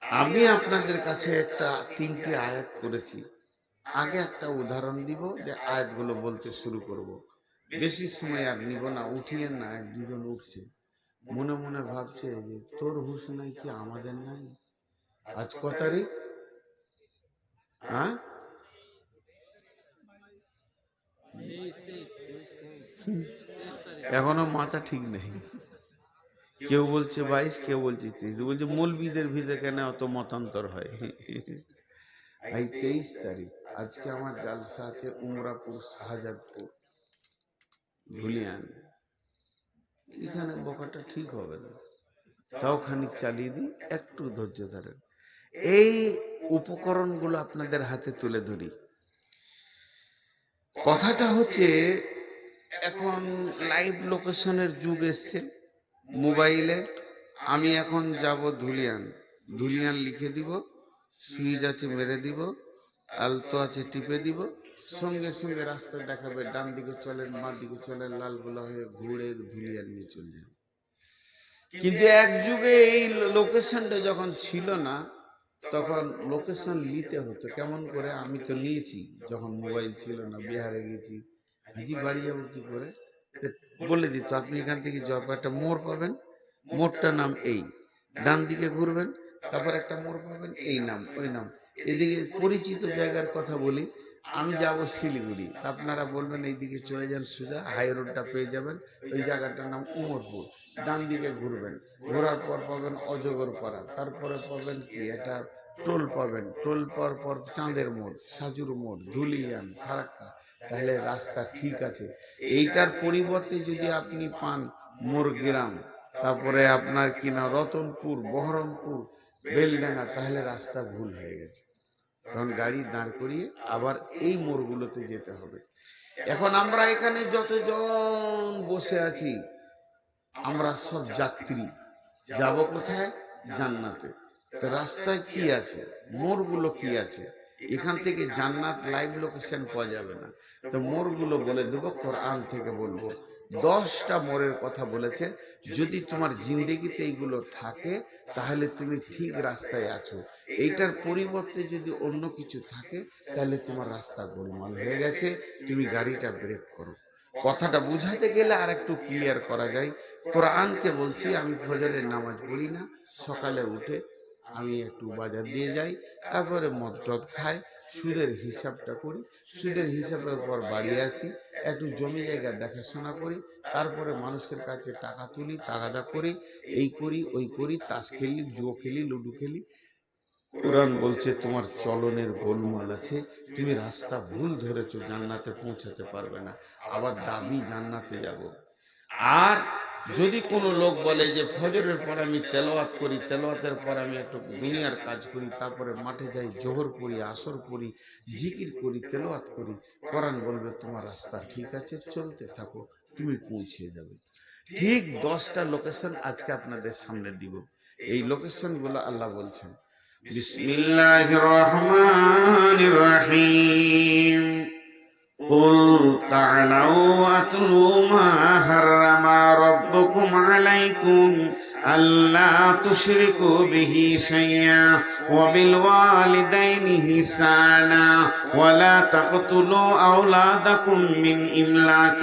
Speaker 1: আমি আপনাদের কাছে একটা 3টি আয়াত করেছি। আগে একটা উদাহরণ দিব, যে আয়াতগুলো বলতে শুরু করব। বেশি সময় আর নিব না, উঠিয়েন না। 1-2 জন উঠছে, মনে মনে ভাবছে যে তোর হুঁশ নাই কি আমাদের নাই? আজ কত তারিখ? হ্যাঁ, এখনো মাথা ঠিক নেই। কেউ বলছে 22, কেউ বলছে 23, বলছে মৌলবীদের ভিতরে কেন অত মতান্তর হয়। এই 23 তারিখ আজকে আমার জালসা আছে উমরাপুর, শাহজাদপুর, ধুলিয়ান। এখানে বকাটা ঠিক হবে না, তাও খানিক চালিয়ে দিই, একটু ধৈর্য ধরেন। এই উপকরণগুলো আপনাদের হাতে তুলে ধরি। কথাটা হচ্ছে, এখন লাইভ লোকেশনের যুগ এসছে মোবাইলে। আমি এখন যাব ধুলিয়ান, ধুলিয়ান লিখে দিব, সুইচ আছে মেরে দিব, আলতো আছে টিপে দিব, সঙ্গে সঙ্গে রাস্তা দেখাবে ডান দিকে চলেন, বাঁ দিকে চলেন, লালগোলা হয়ে ঘুরে ধুলিয়ান নিয়ে চলে যাবে। কিন্তু এক যুগে এই লোকেশনটা যখন ছিল না, তখন লোকেশন নিতে হতো কেমন করে। আমি তো নিয়েছি যখন মোবাইল ছিল না, বিহারে গেছি, হাজি বাড়ি যাবো কি করে, বলে দিত আপনি এখান থেকে যাওয়ার পর একটা মোড় পাবেন, মোড়টার নাম এই, ডান দিকে ঘুরবেন, তারপর একটা মোড় পাবেন, এই নাম ওই নাম। এদিকে পরিচিত জায়গার কথা বলি, আমি যাব শিলিগুড়ি, তা আপনারা বলবেন এইদিকে চলে যান সোজা, হাই রোডটা পেয়ে যাবেন, ওই জায়গাটার নাম উমরপুর, ডান দিকে ঘুরবেন, ঘোরার পর পাবেন অজগরপাড়া, তারপরে পাবেন কি একটা টোল পাবেন, টোল পর পর চাঁদের মোড়, সাজুর মোড়, ধুলিয়ান, ফারাক্কা। তাহলে রাস্তা ঠিক আছে। এইটার পরিবর্তে যদি আপনি পান মোরগ্রাম, তারপরে আপনার কিনা রতনপুর, বহরমপুর, বেলডাঙ্গা, তাহলে রাস্তা ভুল হয়ে গেছে। তখন গাড়ি দাঁড় করিয়ে আবার এই মোড়গুলোতে যেতে হবে। এখন আমরা এখানে যতজন বসে আছি, আমরা সব যাত্রী, যাব কোথায়? জান্নাতে। তো রাস্তায় কি আছে, মোড়গুলো কি আছে? এখান থেকে জান্নাত লাইভ লোকেশন পাওয়া যাবে না, তো মোড়গুলো বলে দেবো, কোরআন থেকে বলবো। 10টা মোড়ের কথা বলেছে। যদি তোমার জিন্দেগিতে এইগুলো থাকে তাহলে তুমি ঠিক রাস্তায় আছো। এইটার পরিবর্তে যদি অন্য কিছু থাকে তাহলে তোমার রাস্তা গোলমাল হয়ে গেছে, তুমি গাড়িটা ব্রেক করো। কথাটা বুঝাতে গেলে আর একটু ক্লিয়ার করা যায়। কোরআনকে বলছি, আমি ফজরের নামাজ পড়ি না, সকালে উঠে আমি একটু বাজার দিয়ে যাই, তারপরে মদ টদ খাই, সুদের হিসাবটা করি, সুদের হিসাবের পর বাড়ি আসি, একটু জমি জায়গা দেখাশোনা করি, তারপরে মানুষের কাছে টাকা তুলি, তাগাদা করি, এই করি ওই করি, তাস খেলি, জুয়ো খেলি, লুডো খেলি। কোরআন বলছে তোমার চলনের গোলমাল আছে, তুমি রাস্তা ভুল ধরেছো, জান্নাতে পৌঁছাতে পারবে না। আবার দাবি জান্নাতে যাব। আর যদি কোনো লোক বলে যে ফজরের পর আমি তেলাওয়াত করি, তেলাওয়াতের পর আমি একটু দুনিয়ার কাজ করি, তারপরে মাঠে যাই, জোহর পড়ি, আসর পড়ি, জিকির করি, তেলাওয়াত করি, কোরআন বলবে তোমার রাস্তা ঠিক আছে, চলতে থাকো, তুমি পৌঁছে যাবে। ঠিক 10টা লোকেশন আজকে আপনাদের সামনে দিব। এই লোকেশনগুলো আল্লাহ বলছেন, বিসমিল্লাহির রহমানির রহিম। قل تعالوا أتلوا ما حرم ربكم عليكم ألا تشركوا به شيئا وبالوالدين إحسانا ولا تقتلوا أولادكم من إملاق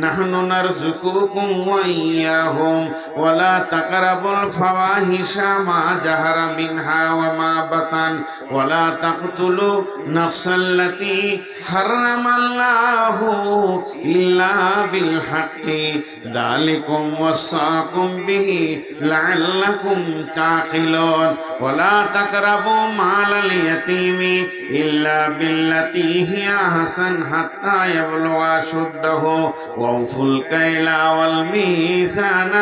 Speaker 1: نحن نرزقكم وإياهم ولا تقربوا الفواحش ما ظهر منها وما بطن ولا تقتلوا نفس التي حرم الله إلا بالحق ذلكم وصاكم به لعلكم تعقلون ولا تقربوا مال اليتيم إلا بالتي هي أحسن حتى يبلغ أشده وأوفوا الكيل والميزان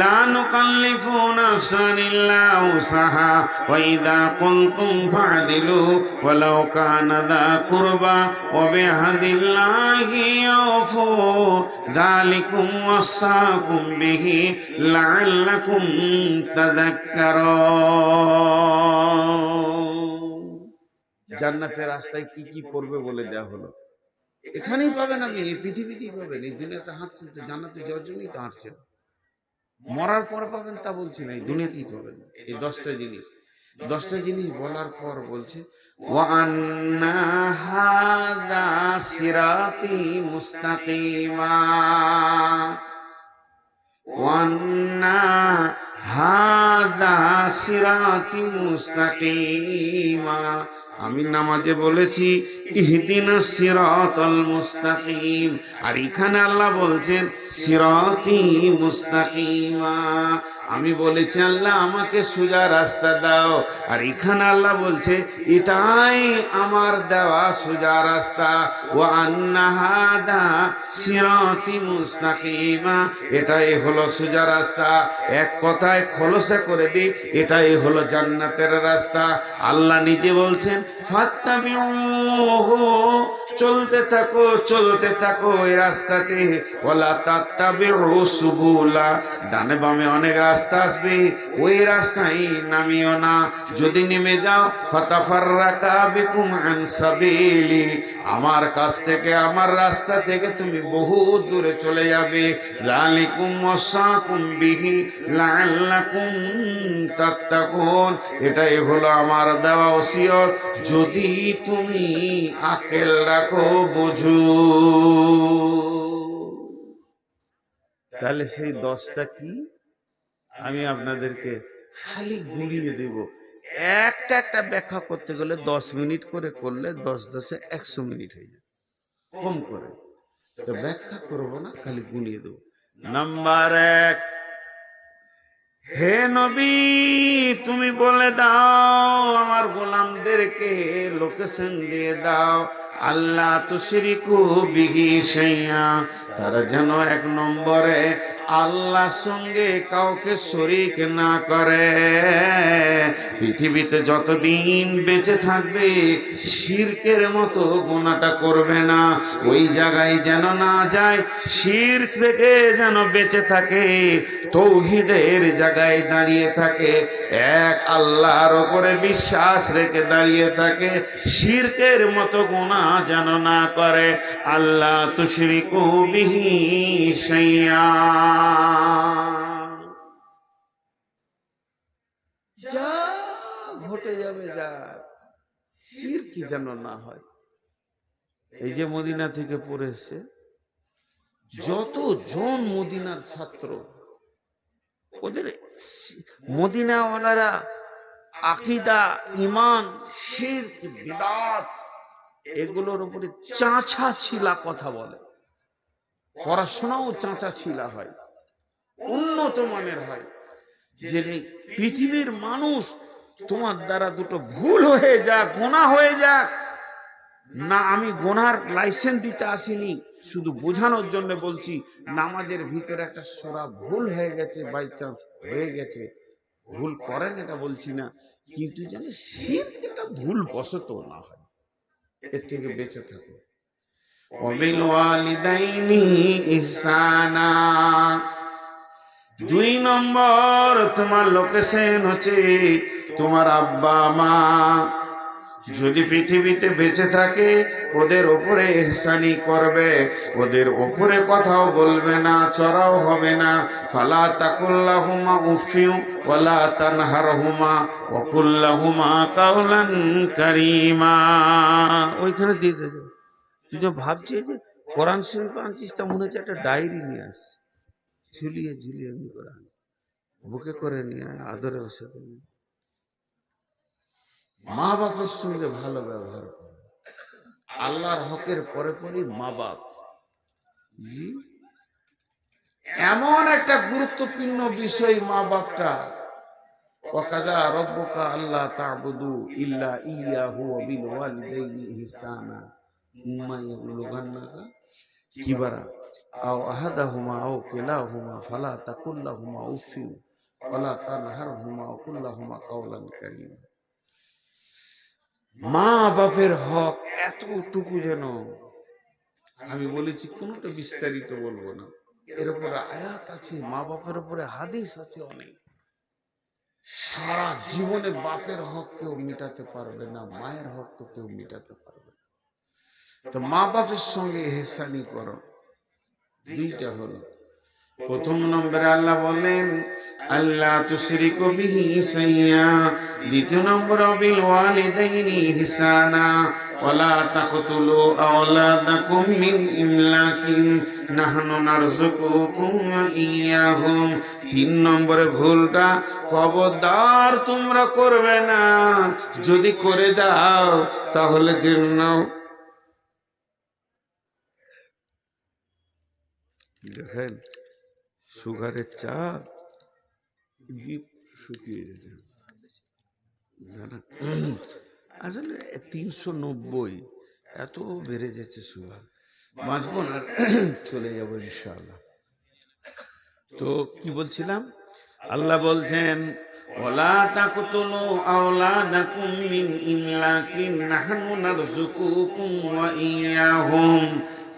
Speaker 1: لا نكلف نفسا إلا وسعها وإذا قلتم فاعدلوا ولو كان ذا قربى وبعهد الله يوفوا ذلكم وصاكم به لعلكم تذكرون। জান্নাতের রাস্তায় কি কি পড়বে বলে দেওয়া হলো। এখানেই পাবেন, আপনি এই পৃথিবীতেই পাবেন। এই দুনিয়াতে হাঁটছেন তো জান্নাতে যাওয়ার জন্যই তো হাঁটছেন। মরার পর পাবেন তা বলছি না, এই দুনিয়াতেই পাবেন। এই 10টা জিনিস, 10টা জিনিস বলার পর বলছে وَأَنَّ هَذَا صِرَاطِي مُسْتَقِيمًا وَأَنَّ هَذَا صِرَاطِي مُسْتَقِيمًا। আমি নামাজে বলেছি ইহদিনাস সিরাতাল মুস্তাকিম, আর এখানে আল্লাহ বলছেন সিরাতি মুস্তাকিমা। আমি বলেছি আল্লাহ আমাকে সোজা রাস্তা দাও, আর এখানে আল্লাহ বলছে এটাই আমার দেওয়া সোজা রাস্তা। ওয়া আন্না হাদা সিরাতি মুস্তাকিমা, এটাই হলো সোজা রাস্তা। এক কথায় খোলসা করে দিই, এটাই হলো জান্নাতের রাস্তা। আল্লাহ নিজে বলছেন ফাত্তাবিউহু, চলতে থাকো এই রাস্তাতে। ওয়ালা তাত্তাবিউ সুবুলা, ডানে বামে অনেক রাস্তা আসবে, ওই রাস্তায় নামিও না। যদি নেমে যাও ফাতাফাররাকা বিকুম আন সাবিলি, আমার কাছ থেকে, আমার রাস্তা থেকে তুমি বহু দূরে চলে যাবে। যালিকুম ওয়াসাকুম বিহি লাআল্লাকুম তাত্তাকুন, এটাই হলো আমার দেওয়া ওসিয়ত, যদি তুমি আকেল রাখো, বুঝো। তাহলে সেই 10টা কি আমি আপনাদেরকে খালি গুলিয়ে দেব। একটা ব্যাখ্যা করতে গেলে 10 মিনিট করে করলে 10 10 100 মিনিট হয়ে যাবে, কম করে। তো ব্যাখ্যা করবো না, খালি গুলিয়ে দেব। নাম্বার 1, হে নবী তুমি বলে দাও আমার গোলামদেরকে, লোকেশন দিয়ে দাও, আল্লাহ তুশরিকু বিহি শাইআ, তারা যেন 1 নম্বরে আল্লাহর সঙ্গে কাউকে শরীক না করে। পৃথিবীতে যতদিন বেঁচে থাকবে শিরকের মতো গুনাহটা করবে না, ওই জায়গায় যেন না যায়, শিরক থেকে যেন বেঁচে থাকে, তৌহিদের জায়গায় দাঁড়িয়ে থাকে, এক আল্লাহর উপরে বিশ্বাস রেখে দাঁড়িয়ে থাকে, শিরকের মতো গুনাহ যেন না করে। আল্লাহ তুশরিকু বিহি শাইআ, যা ঘটে যাবে যা, শিরক যেন না হয়। এই যে মদিনা থেকে পড়ে এসেছে যতজন মদিনার ছাত্র, ওদের মদিনাওয়ালারা আকীদা, ঈমান, শিরক, বিদআত এগুলোর উপরে চাঁচা ছিলা কথা বলে। পড়াশোনাও চাঁচা ছিলা হয়, উন্নত মানের হয়। যে পৃথিবীর মানুষ তোমার দ্বারা দুটো ভুল হয়ে যাক, গোনা হয়ে যাক না, আমি গোনার লাইসেন্স দিতে আসিনি, শুধু বোঝানোর জন্য বলছি, নামাজের ভিতরে একটা সূরা ভুল হয়ে গেছে, বাই চান্স হয়ে গেছে, ভুল করেন এটা বলছি না, কিন্তু যেন শিরকটা ভুল বশত না হয়, এর থেকে বেঁচে থাকো। ওয়াবিল ওয়ালিদাইনি ইহসানা, 2 নম্বর তোমার লোকেশন হচ্ছে তোমার আব্বা মা, যদি পৃথিবীতে বেঁচে থাকে ওদের ওপরে ইহসানি করবে, ওদের ওপরে কথাও বলবে না, চড়াও হবে না। ফালা তাকুল্লাহুমা উফিউ ওয়ালা তানহারহুমা ওয়া কুল্লাহুমা কাওলান কারীমা। ওইখানে দিয়ে দে। তুই যে ভাবছিস যে কোরআন শরীফ আনছিস, তা মনে হচ্ছে একটা ডায়েরি নিয়ে আস, ঝুলিয়ে ঝুলিয়ে এমনি করে বুকে করে নিয়ে আদরের সাথে নিয়ে। মা বাপের সঙ্গে ভালো ব্যবহার করো, আল্লাহর হকের পরে পরই মা বাপ। জি, এমন একটা গুরুত্বপূর্ণ বিষয় মা বাপটা। ওয়াকাযা রাব্বুকা আল্লা তা'বুদু ইল্লা ইয়াহু ওয়া বিল ওয়ালিদাইনি ইহসানা ইম্মা ইয়াবলুগান্নাকা কিবারা আও আহাদাহুমা আও কিলাহুমা ফালা তাকুল্লাহুমা উফিউ ওয়ালা তানহারহুমা ওয়া কুল্লাহুমা কাওলান কারীমা। মা বাপের হক এতটুকু, যেন আমি বলেছি কোনটা বিস্তারিত বলবো না, এর উপরে আয়াত আছে, মা বাপের উপরে হাদিস আছে অনেক। সারা জীবনে বাপের হক কেউ মিটাতে পারবে না, মায়ের হক তো কেউ মিটাতে পারবে না। তো মা বাপের সঙ্গে ইহসানি করো। 2টা হলো, 1 নম্বরে আল্লাহ বলেন আল্লাহ তুশরিকু বিহি শাইআ, 2 নম্বর বিল ওয়ালিদাইনি ইহসানা ওয়ালা তাকতুলু আওলাদাকুম মিন ইমলাকিন নাহনু নারযুকুকুম ওয়া ইয়াহুম। 3 নম্বরে ভুলটা খবরদার তোমরা করবে না, যদি করে যাও তাহলে জেনে নাও। দেখেন সুগারের চাপ জিভ শুকিয়ে গেছে, আসলে 390 এত বেড়ে যাচ্ছে সুগার, বাঁচবো না, চলে যাবো ইনশাআল্লাহ। তো কি বলছিলাম, আল্লাহ বলছেন ওয়ালা তাকতুলু আওলাদাকুম মিন ইমলাকিন নাহনু নারযুকুকুম ওয়া ইয়াহুম।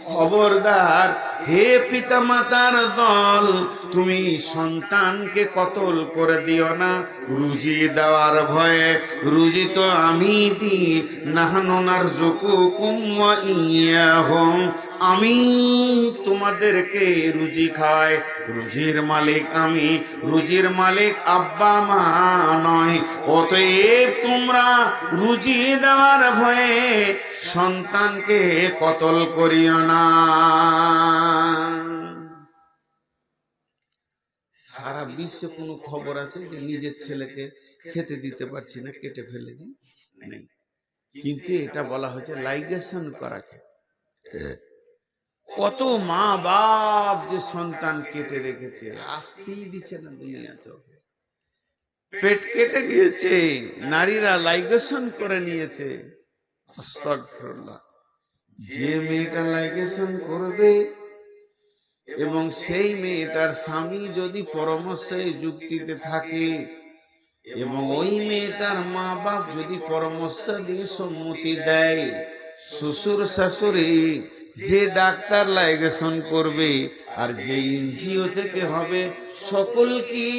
Speaker 1: খবরদার হে পিতামাতার দল, তুমি সন্তানকে কতল করে দিও না রুজি দেওয়ার ভয়ে। রুজি তো আমি দিই, নাহনু নারযুকুকুম ওয়া ইয়াহুম, আমি তোমাদেরকে রুজি খাই, রুজির মালিক আমি, রুজির মালিক আব্বা মা নয়। অতএব তোমরা রুজি দেওয়ার ভয়ে সন্তানকে কতল করিও না। সারা বিশ্বে কোনো খবর আছে যে নিজের ছেলেকে খেতে দিতে পারছি না, কেটে ফেলে দিই? নেই। কিন্তু এটা বলা হচ্ছে লাইগেশন করাকে। কত মা বাপ যে সন্তান কেটে রেখেছে, আসতেই দিচ্ছে না দুনিয়াতে, পেট কেটে নিয়েছে, নারীরা লাইগেশন করে নিয়েছে। আস্তাগফিরুল্লাহ। যে মেয়েটা লাইগেশন করবে এবং সেই মেয়েটার স্বামী যদি পরামর্শে যুক্তিতে থাকে এবং ওই মেয়েটার মা বাপ যদি পরামর্শ দিয়ে সম্মতি দেয়, শ্বশুর শাশুড়ি যে ডাক্তার লাইগেশন করবে আর যে এনজিও থেকে হবে, সকল কি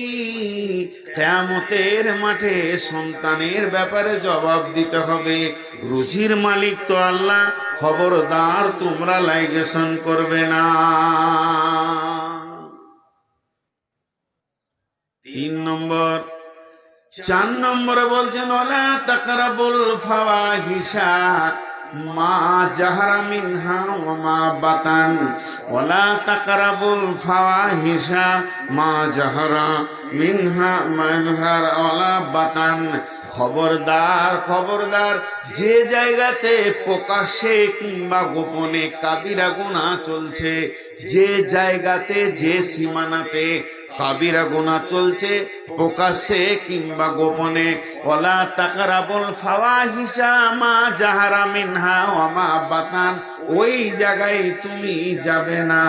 Speaker 1: কিয়ামতের মাঠে সন্তানের ব্যাপারে জবাব দিতে হবে। রুজির মালিক তো আল্লাহ, খবরদার তোমরা লাইগেশন করবে না। 3 নম্বর। 4 নম্বরে বলছেন ওয়ালা তাকরাবুল ফাওয়াহিশা মা জাহারা মিনহা ওয়া মা বাতান। ওয়ালা তাকরাবুল ফাওয়াহিশা মা জাহারা মিনহা ওয়ালা বাতান। খবরদার, খবরদার, যে জায়গাতে প্রকাশ্যে কিংবা গোপনে কাবিরা গুনাহ চলছে, যে জায়গাতে যে সীমানাতে কাবিরা গুনাহ চলছে প্রকাশ্যে কিংবা গোপনে, ওয়ালা তাকরাবুল ফাওয়াহিশা মা জাহারা মিনহা ওয়া মা বাতান, ওই জায়গায় তুমি যাবে না।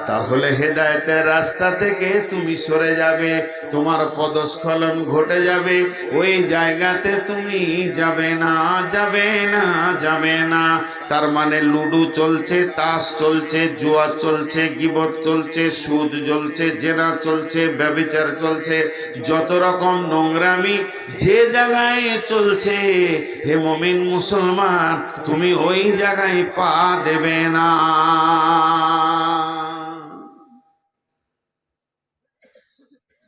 Speaker 1: তাহলে হেদায়েতের রাস্তা থেকে তুমি সরে যাবে, তোমার পদস্খলন ঘটে যাবে। ওই জায়গাতে তুমি যাবে না, যাবে না, যাবে না। তার মানে লুডু চলছে, তাস চলছে, জুয়া চলছে, গীবত চলছে, সুদ চলছে, জেনা চলছে, ব্যভিচার চলছে, যত রকম নোংরামি যে জায়গায় চলছে, হে মুমিন মুসলমান, তুমি ওই জায়গায় পা দেবে না।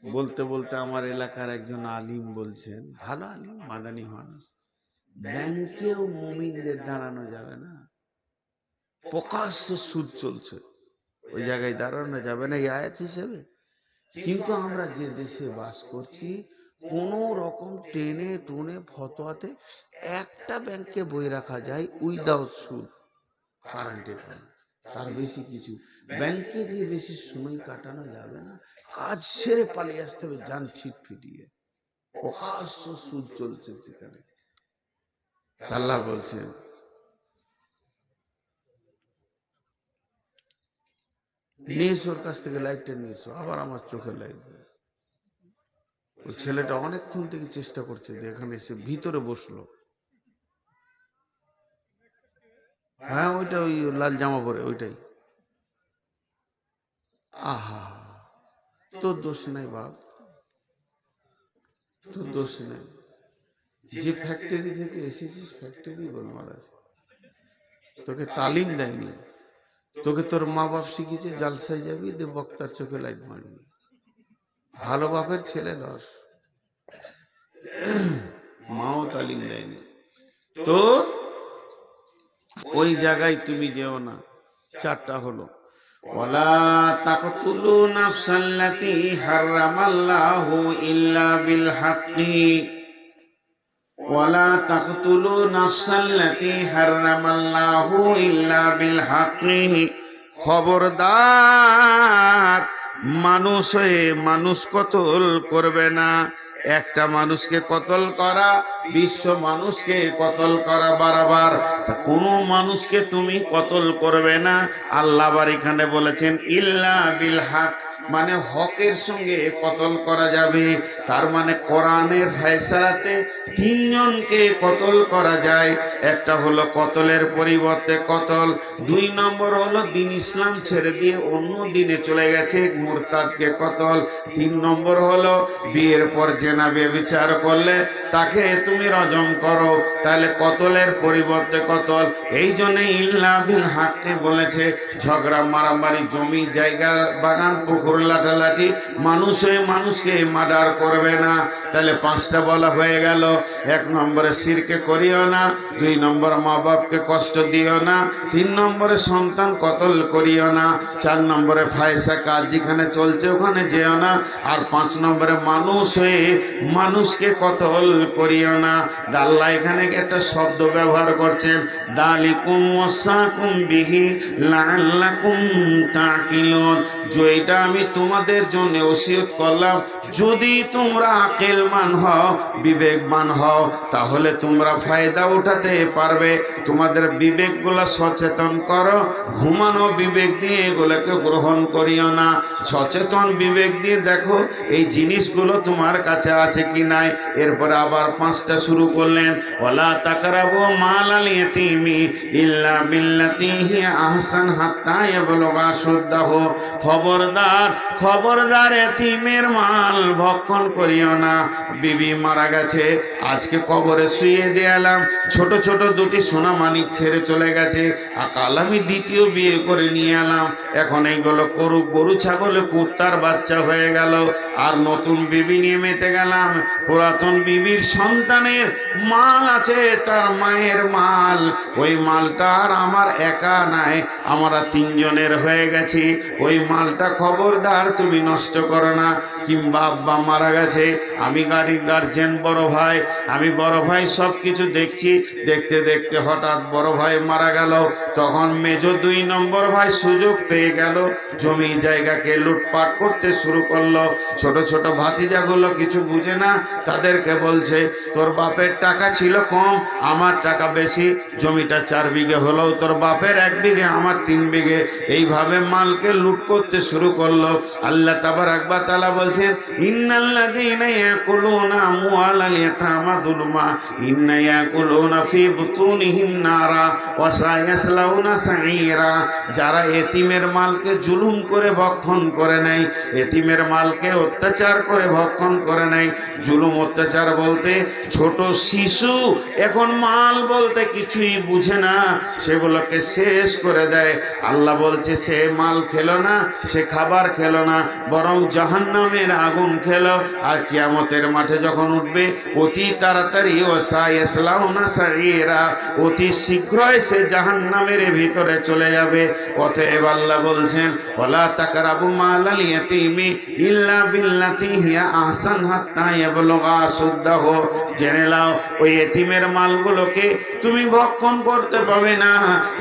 Speaker 1: বলতে বলতে আমার এলাকার একজন আলিম বলছেন, ভালো আলিম, মাদানী মানুষ, ব্যাংকেও মুমিনদের দাঁড়ানো যাবে না, প্রকাশ্যে সুদ চলছে, ওই জায়গায় দাঁড়ানো যাবে না এই আয়াত হিসেবে। কিন্তু আমরা যে দেশে বাস করছি, কোন রকম টেনে টুনে ফতোয়াতে একটা ব্যাংকে বই রাখা যায় উইদাউট সুদ, কারেন্ট অ্যাকাউন্ট, তার বেশি কিছু ব্যাংকে যে বেশি সময় কাটানো যাবে না, কাজ সেরে পালিয়ে আসতে হবে জান ছিট ফিটিয়ে। প্রকাশ্য সুদ চলছে যেখানে। আল্লাহ বলছেন নিয়ে ওর কাছ থেকে লাইটটা নিয়ে এসো, আবার আমার চোখে লাইট। ওই ছেলেটা অনেকক্ষণ থেকে চেষ্টা করছে, এখানে এসে ভিতরে বসলো। হ্যাঁ, ওইটা ওই লাল জামা পরে ওইটাই। আহা, তোর দোষ নাই বাপ, তোর দোষ নাই। যে ফ্যাক্টরি থেকে এসেছিস ফ্যাক্টরি গোলমাল আছে, তোকে তালিম দেয়নি, তোকে তোর মা বাপ শিখিয়েছে জালসায় যাবি দে বক্তার চোখে লাইট মারবি। ভালো বাপের ছেলে লস, মাও তালিম দেয়নি। তো ওই জায়গায় তুমি যেও না। 4টা হলো ওয়ালা তাকতুলু নাফসাল্লাতী হারামাল্লাহু ইল্লা বিল হাক্কি, ওয়ালা তাকতুলু নাফসাল্লাতী হারামাল্লাহু ইল্লা বিল হাক্কি। খবরদার, মানুষ হয়ে মানুষ কতল করবে না। একটা মানুষকে কতল করা, বিশ্ব মানুষকে কতল করা বরাবর। কোনো মানুষকে তুমি কতল করবে না। আল্লাহ আবার এখানে বলেছেন ইল্লা বিল হক, মানে হকের সঙ্গে কতল করা যাবে। তার মানে কোরআনের ফয়সালাতে তিনজনকে কতল করা যায়। একটা হলো কতলের পরিবর্তে কতল, 2 নম্বর হলো দিন ইসলাম ছেড়ে দিয়ে অন্য দিনে চলে গেছে মুরতাদকে কতল, 3 নম্বর হলো বিয়ের পর জেনা ব্যভিচার করলে তাকে তুমি রজম করো। তাহলে কতলের পরিবর্তে কতল। এই জন্য ইল্লা বিল হাক্কে বলেছে, ঝগড়া মারামারি, জমি জায়গা বাগান পুকুর লাঠালাঠি, মানুষ হয়ে মানুষকে মার্ডার করবে না। তাহলে 5টা বলা হয়ে গেল। 1 নম্বরে শিরকে করিও না, 2 নম্বর মা বাপকে কষ্ট দিও না, 3 নম্বরে সন্তান কতল করিও না, 4 নম্বরে ফায়সা কাজ যেখানে চলছে ওখানে যেও না, আর 5 নম্বরে মানুষ হয়ে মানুষকে কতল করিও না। আল্লাহ এখানে একটা শব্দ ব্যবহার করছেন, দালিকুম ওয়াসাকুম বিহি লাআল্লাকুম তাকিলুন। যেটা আমি তোমাদের জন্য ওসিয়ত করলাম, যদি তোমরা আকলমান হও, বিবেকবান হও, তাহলে তোমরা ফায়দা উঠাতে পারবে। তোমাদের বিবেকগুলো সচেতন করো, ঘুমানো বিবেক দিয়ে এগুলোকে গ্রহণ করিও না। সচেতন বিবেক দিয়ে দেখো এই জিনিসগুলো তোমার কাছে আছে কি নাই। এরপরে আবার 5টা শুরু করলেন, ওয়ালা তাকরাবু মালাল ইয়াতীমি ইল্লা বিল্লাতি হিয়া আহসান হাত্তা ইয়াবলুগা শুদ্দাহু। খবরদার, খবরদার, এতিমের মাল ভক্ষণ করিও না। বিবি মারা গেছে, আজকে কবরে শুয়ে দিলাম, ছোট ছোট 2টি সোনা মানিক ছেড়ে চলে গেছে, কাল আমি 2য় বিয়ে করে নিয়ে এলাম। এখন এইগুলো করুক, গরু ছাগলে কুত্তার বাচ্চা হয়ে গেল। আর নতুন বিবি নিয়ে মেতে গেলাম, পুরাতন বিবির সন্তানের মাল আছে, তার মায়ের মাল, ওই মালটা আর আমার একা নাই, আমরা 3 জনের হয়ে গেছি। ওই মালটা খবরদার তুমি নষ্ট করো না। কিংবা আব্বা মারা গেছে, আমি গাড়ির গার্জেন, বড় ভাই, আমি বড় ভাই সব কিছু দেখছি, দেখতে দেখতে হঠাৎ বড় ভাই মারা গেল। তখন মেজ 2 নম্বর ভাই সুযোগ পেয়ে গেল, জমি জায়গাকে লুটপাট করতে শুরু করলো। ছোট ছোট ভাতিজাগুলো কিছু বুঝে না, তাদেরকে বলছে, তোর বাপের টাকা ছিল কম, আমার টাকা বেশি, জমিটা 4 বিঘে হলেও তোর বাপের 1 বিঘে, আমার 3 বিঘে। এইভাবে মালকে লুট করতে শুরু করলো। আল্লাহ তাবারাক ওয়া তাআলা বলছেন, ইন্নাল্লাযীনা ইয়াকুলুনা আমওয়ালাল ইয়াতামা যুলমা ইন্না ইয়াকুলুনা ফি বুতুনিহিম নারা ওয়া সায়াসলাউনা সাঈরা। যারা এতিমের মালকে জুলুম করে ভক্ষণ করে নেয়, এতিমের মালকে অত্যাচার করে ভক্ষণ করে নেয়। জুলুম অত্যাচার বলতে ছোট শিশু এখন মাল বলতে কিছুই বুঝে না, সেগুলোকে শেষ করে দেয়। আল্লাহ বলছে সে মাল খেলো না, সে খাবার খেলো না, বরং জাহান্নামের আগুন খেলো। আর কিয়ামতের মাঠে যখন উঠবে অতি তাড়াতাড়ি ওয়াসায়াসলাউনা সাঈরা, অতি শীঘ্রই সে জাহান্নামের ভিতরে চলে যাবে। অতএব আল্লাহ বলছেন, ওয়ালা তাকরাবু মালাল ইয়াতীমি ইল্লা বিল্লাতি হিয়া আহসান হাত্তা ইয়াবলুগা শুদ্দাহু। জেনে নাও ওই এতিমের মালগুলোকে তুমি ভক্ষণ করতে পাবে না।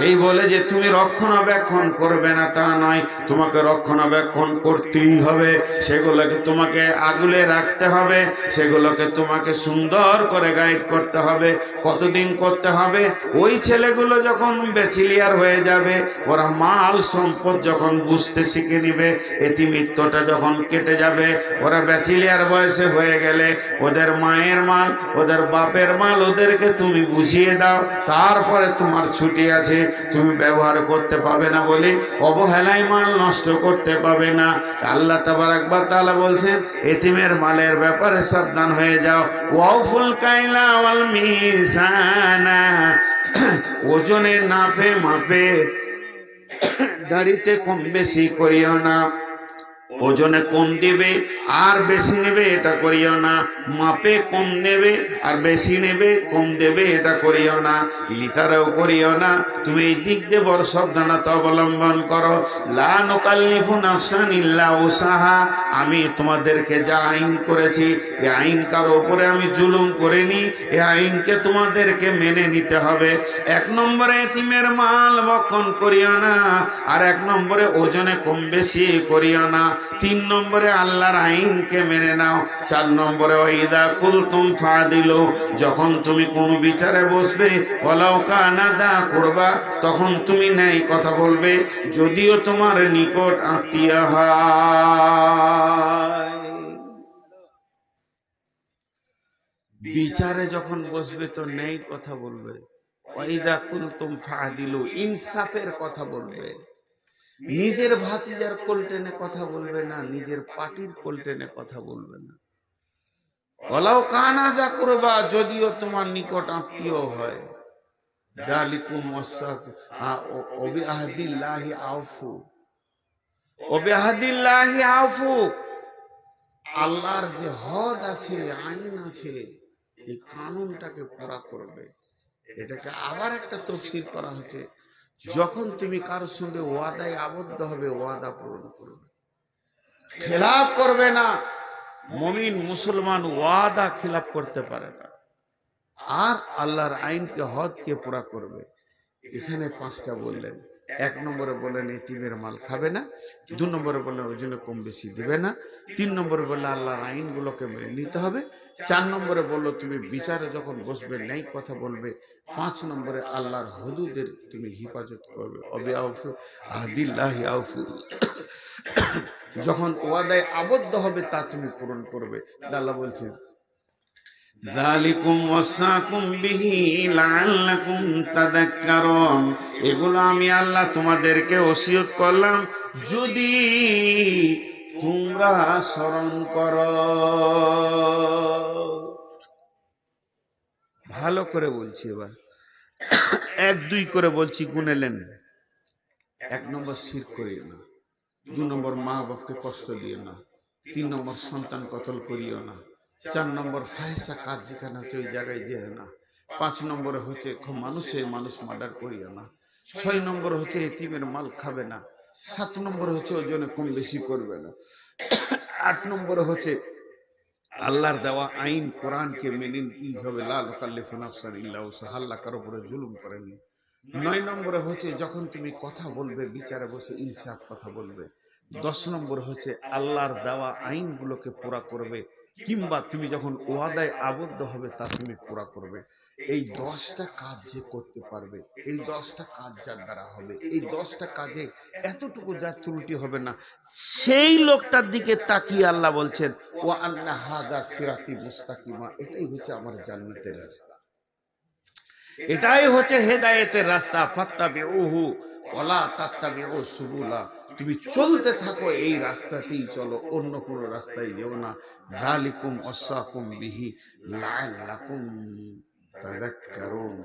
Speaker 1: এই বলে যে তুমি রক্ষণাবেক্ষণ করবে না তা নয়, তোমাকে রক্ষণাবেক্ষণ করতেই হবে। সেগুলোকে তোমাকে আগলে রাখতে হবে, সেগুলোকে তোমাকে সুন্দর করে গাইড করতে হবে। কতদিন করতে হবে? ওই ছেলেগুলো যখন ব্যাচেলিয়ার হয়ে যাবে, ওরা মাল সম্পদ যখন বুঝতে শিখে নিবে, এতিমিত্বটা যখন কেটে যাবে, ওরা ব্যাচেলিয়ার বয়সে হয়ে গেলে ওদের মায়ের মাল, ওদের বাপের মাল ওদেরকে তুমি বুঝিয়ে দাও। তারপরে তোমার ছুটি আছে, তুমি ব্যবহার করতে পাবে না বলে অবহেলায় মাল নষ্ট করতে পাবে না। আল্লাহ তাবারাক ওয়া তাআলা বলছেন, এতিমের মালের ব্যাপারে সাবধান হয়ে যাও। ওয়াউফুল কাইলা ওয়াল মিজানা, ওজনে নাপে মাপে, দাড়িতে কম বেশি করিও না। ওজনে কম দিবে আর বেশি নেবে এটা করিও না, মাপে কম নেবে আর বেশি নেবে, কম দেবে এটা করিও না, লিটারেও করিও না। তুমি এই দিক দিয়ে বড় সাবধানতা অবলম্বন করো। লা নুকাল্লিফু নাফসান ইল্লা উসাহা, আমি তোমাদেরকে যা আইন করেছি, এই আইন কারো উপরে আমি জুলুম করিনি, এই আইনকে তোমাদেরকে মেনে নিতে হবে। 1 নম্বরে এতিমের মাল ভক্ষণ করিও না, আর 1 নম্বরে ওজনে কম বেশি করিও না। 3 নম্বরে আল্লাহর আইনকে মেনে নাও। 4 নম্বরে ওয়াইদা কুলতুম ফাদিলু, যখন তুমি কোন বিচারে বসবে, ওয়ালাউ কানা দা কুরবা, তখন তুমি ন্যায় কথা বলবে, যদিও তোমার নিকট আত্মীয় হয়। বিচারে যখন বসবে তো নেই কথা বলবে, ওয়াইদা কুলতুম ফাদিলু, ইনসাফের কথা বলবে। নিজের ভাতিজার কোল টেনে কথা বলবে না, নিজের পার্টির কোল টেনে কথা বলবে না। ওয়ালাউ কানা যা করবা, যদিও তোমার নিকট আত্মীয় হয়। যালিকুম ওবিআহদিল্লাহি আউফু, ওবিআহদিল্লাহি আউফু। আল্লাহর যে হদ আছে, আইন আছে, এই কানুনটাকে পুরা করবে। এটাকে আবার একটা তফসির করা হচ্ছে, যখন তুমি কারোর সঙ্গে ওয়াদায় আবদ্ধ হবে, ওয়াদা পূরণ করবে, খেলাফ করবে না। মুমিন মুসলমান ওয়াদা খিলাফ করতে পারে না, আর আল্লাহর আইনকে হদকে পুরা করবে। এখানে পাঁচটা বললেন। এক নম্বরে বললেন এতিমের মাল খাবে না, দু নম্বরে বললেন ওজনে কম বেশি দিবে না, তিন নম্বরে বললেন আল্লাহর আইনগুলোকে মেনে নিতে হবে, চার নম্বরে বললো তুমি বিচারে যখন বসবে নেই কথা বলবে, পাঁচ নম্বরে আল্লাহর হদুদের তুমি হিফাজত করবে। অবিআউফু আহদিল্লাহি আউফু, যখন ওয়াদায় আবদ্ধ হবে তা তুমি পূরণ করবে। আল্লাহ বলছেন যালিকুম ওয়াসাকুম বিহি লাআল্লাকুম তাযাক্কারুন, এগুলো আমি আল্লাহ তোমাদেরকে ওসিয়ত করলাম যদি তোমরা স্মরণ করো। ভালো করে বলছি, এবার এক দুই করে বলছি, গুনেলেন। এক নম্বর শিরক করিও না, দু নম্বর মা বাপকে কষ্ট দিও না, তিন নম্বর সন্তান কতল করিও না, চার নম্বর ফাহিশা কাজ যেখানে হচ্ছে ওই জায়গায় যেও না, পাঁচ নম্বরে হচ্ছে মানুষ মার্ডার করিও না, ছয় নম্বরে হচ্ছে এতিমের মাল খাবে না, সাত নম্বরে হচ্ছে ওজনে কম বেশি করবে না, আট নম্বরে হচ্ছে আল্লাহর দেওয়া আইন কোরআনকে মেনে নিতে হবে, লা নুকাল্লিফু নাফসান ইল্লা উসআহা, আল্লাহ কারো উপরে জুলুম করেনি। নয় নম্বরে হচ্ছে যখন তুমি কথা বলবে বিচারে বসে ইনসাফ কথা বলবে। দশ নম্বর হচ্ছে আল্লাহর দেওয়া আইনগুলোকে পুরা করবে, কিংবা তুমি যখন ওয়াদায় আবদ্ধ হবে তা তুমি পুরা করবে। এই 10টা কাজ যে করতে পারবে, এই 10টা কাজ যার দ্বারা হবে, এই 10টা কাজে এতটুকু যার ত্রুটি হবে না, সেই লোকটার দিকে তাকিয়ে আল্লাহ বলছেন ওয়া আন্না হাযা সিরাতি মুস্তাকিমা, এটাই হচ্ছে আমার জান্নাতের রাস্তা, এটাই হচ্ছে হেদায়েতের রাস্তা। ফাত্তাবিউহু ওয়ালা তাত্তাবিউ সুবুলা, তুমি চলতে থাকো এই রাস্তাতেই চলো, অন্য কোন রাস্তায় যেও না। যালিকুম ওয়াসাকুম বিহি লাআল্লাকুম তাযাক্কারুন,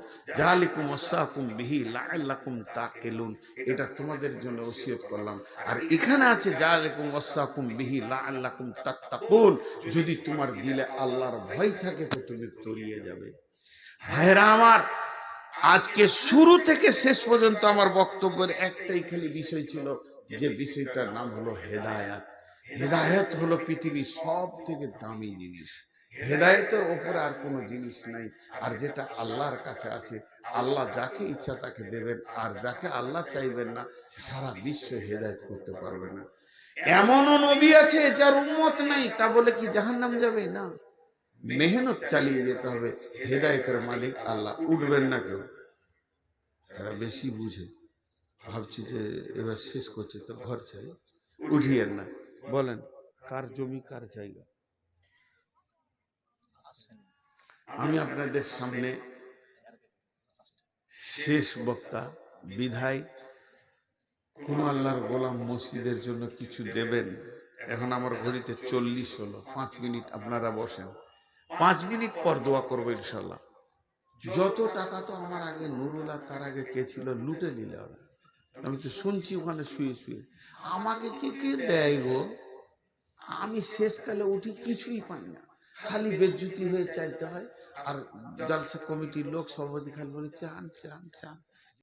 Speaker 1: যালিকুম ওয়াসাকুম বিহি লাআল্লাকুম তাকিলুন, এটা তোমাদের জন্য ওসিয়ত করলাম। আর এখানে আছে যালিকুম ওয়াসাকুম বিহি লাআল্লাকুম তাত্তাকুন, যদি তোমার দিলে আল্লাহর ভয় থাকে তো তুমি তরিয়ে যাবে। ভাইরা আমার, আজকে শুরু থেকে শেষ পর্যন্ত আমার বক্তব্যের একটাই খালি বিষয় ছিল, যে বিষয়টার নাম হলো হেদায়েত। হেদায়েত হলো পৃথিবীর সব থেকে দামি জিনিস, হেদায়েতের ওপরে আর কোনো জিনিস নাই। আর যেটা আল্লাহর কাছে আছে, আল্লাহ যাকে ইচ্ছা তাকে দেবেন, আর যাকে আল্লাহ চাইবেন না সারা বিশ্ব হেদায়েত করতে পারবে না। এমনও নবী আছে যার উম্মত নাই, তা বলে কি জাহান্নাম যাবে? না, মেহনত চালিয়ে যেতে হবে। হেদায়েতের মালিক আল্লাহ, উঠবেন না কেউ। এরা বেশি বুঝে, ভাবছি যে এবার শেষ করছে তো ঘর চাই, উঠিয়েন না। বলেন কার জমি কার জায়গা? আমি আপনাদের সামনে শেষ বক্তা, বিধায় কোন আল্লাহর গোলাম মসজিদের জন্য কিছু দেবেন? এখন আমার ঘড়িতে 40 হলো, 5 মিনিট আপনারা বসেন, 5 মিনিট পর দোয়া করবো ইনশাল্লাহ। যত টাকা তো আমার আগে নুরুল্লাহ, তার আগে কে ছিল, লুটে নিলে ওরা। আমি তো শুনছি ওখানে শুয়ে শুয়ে, আমাকে কে কে দেয় গো? আমি শেষকালে উঠি কিছুই পাই না, খালি বেজ্জুতি হয়ে চাইতে হয়। আর জালসা কমিটির লোক সভাপতি খালি বলে চান চান চান,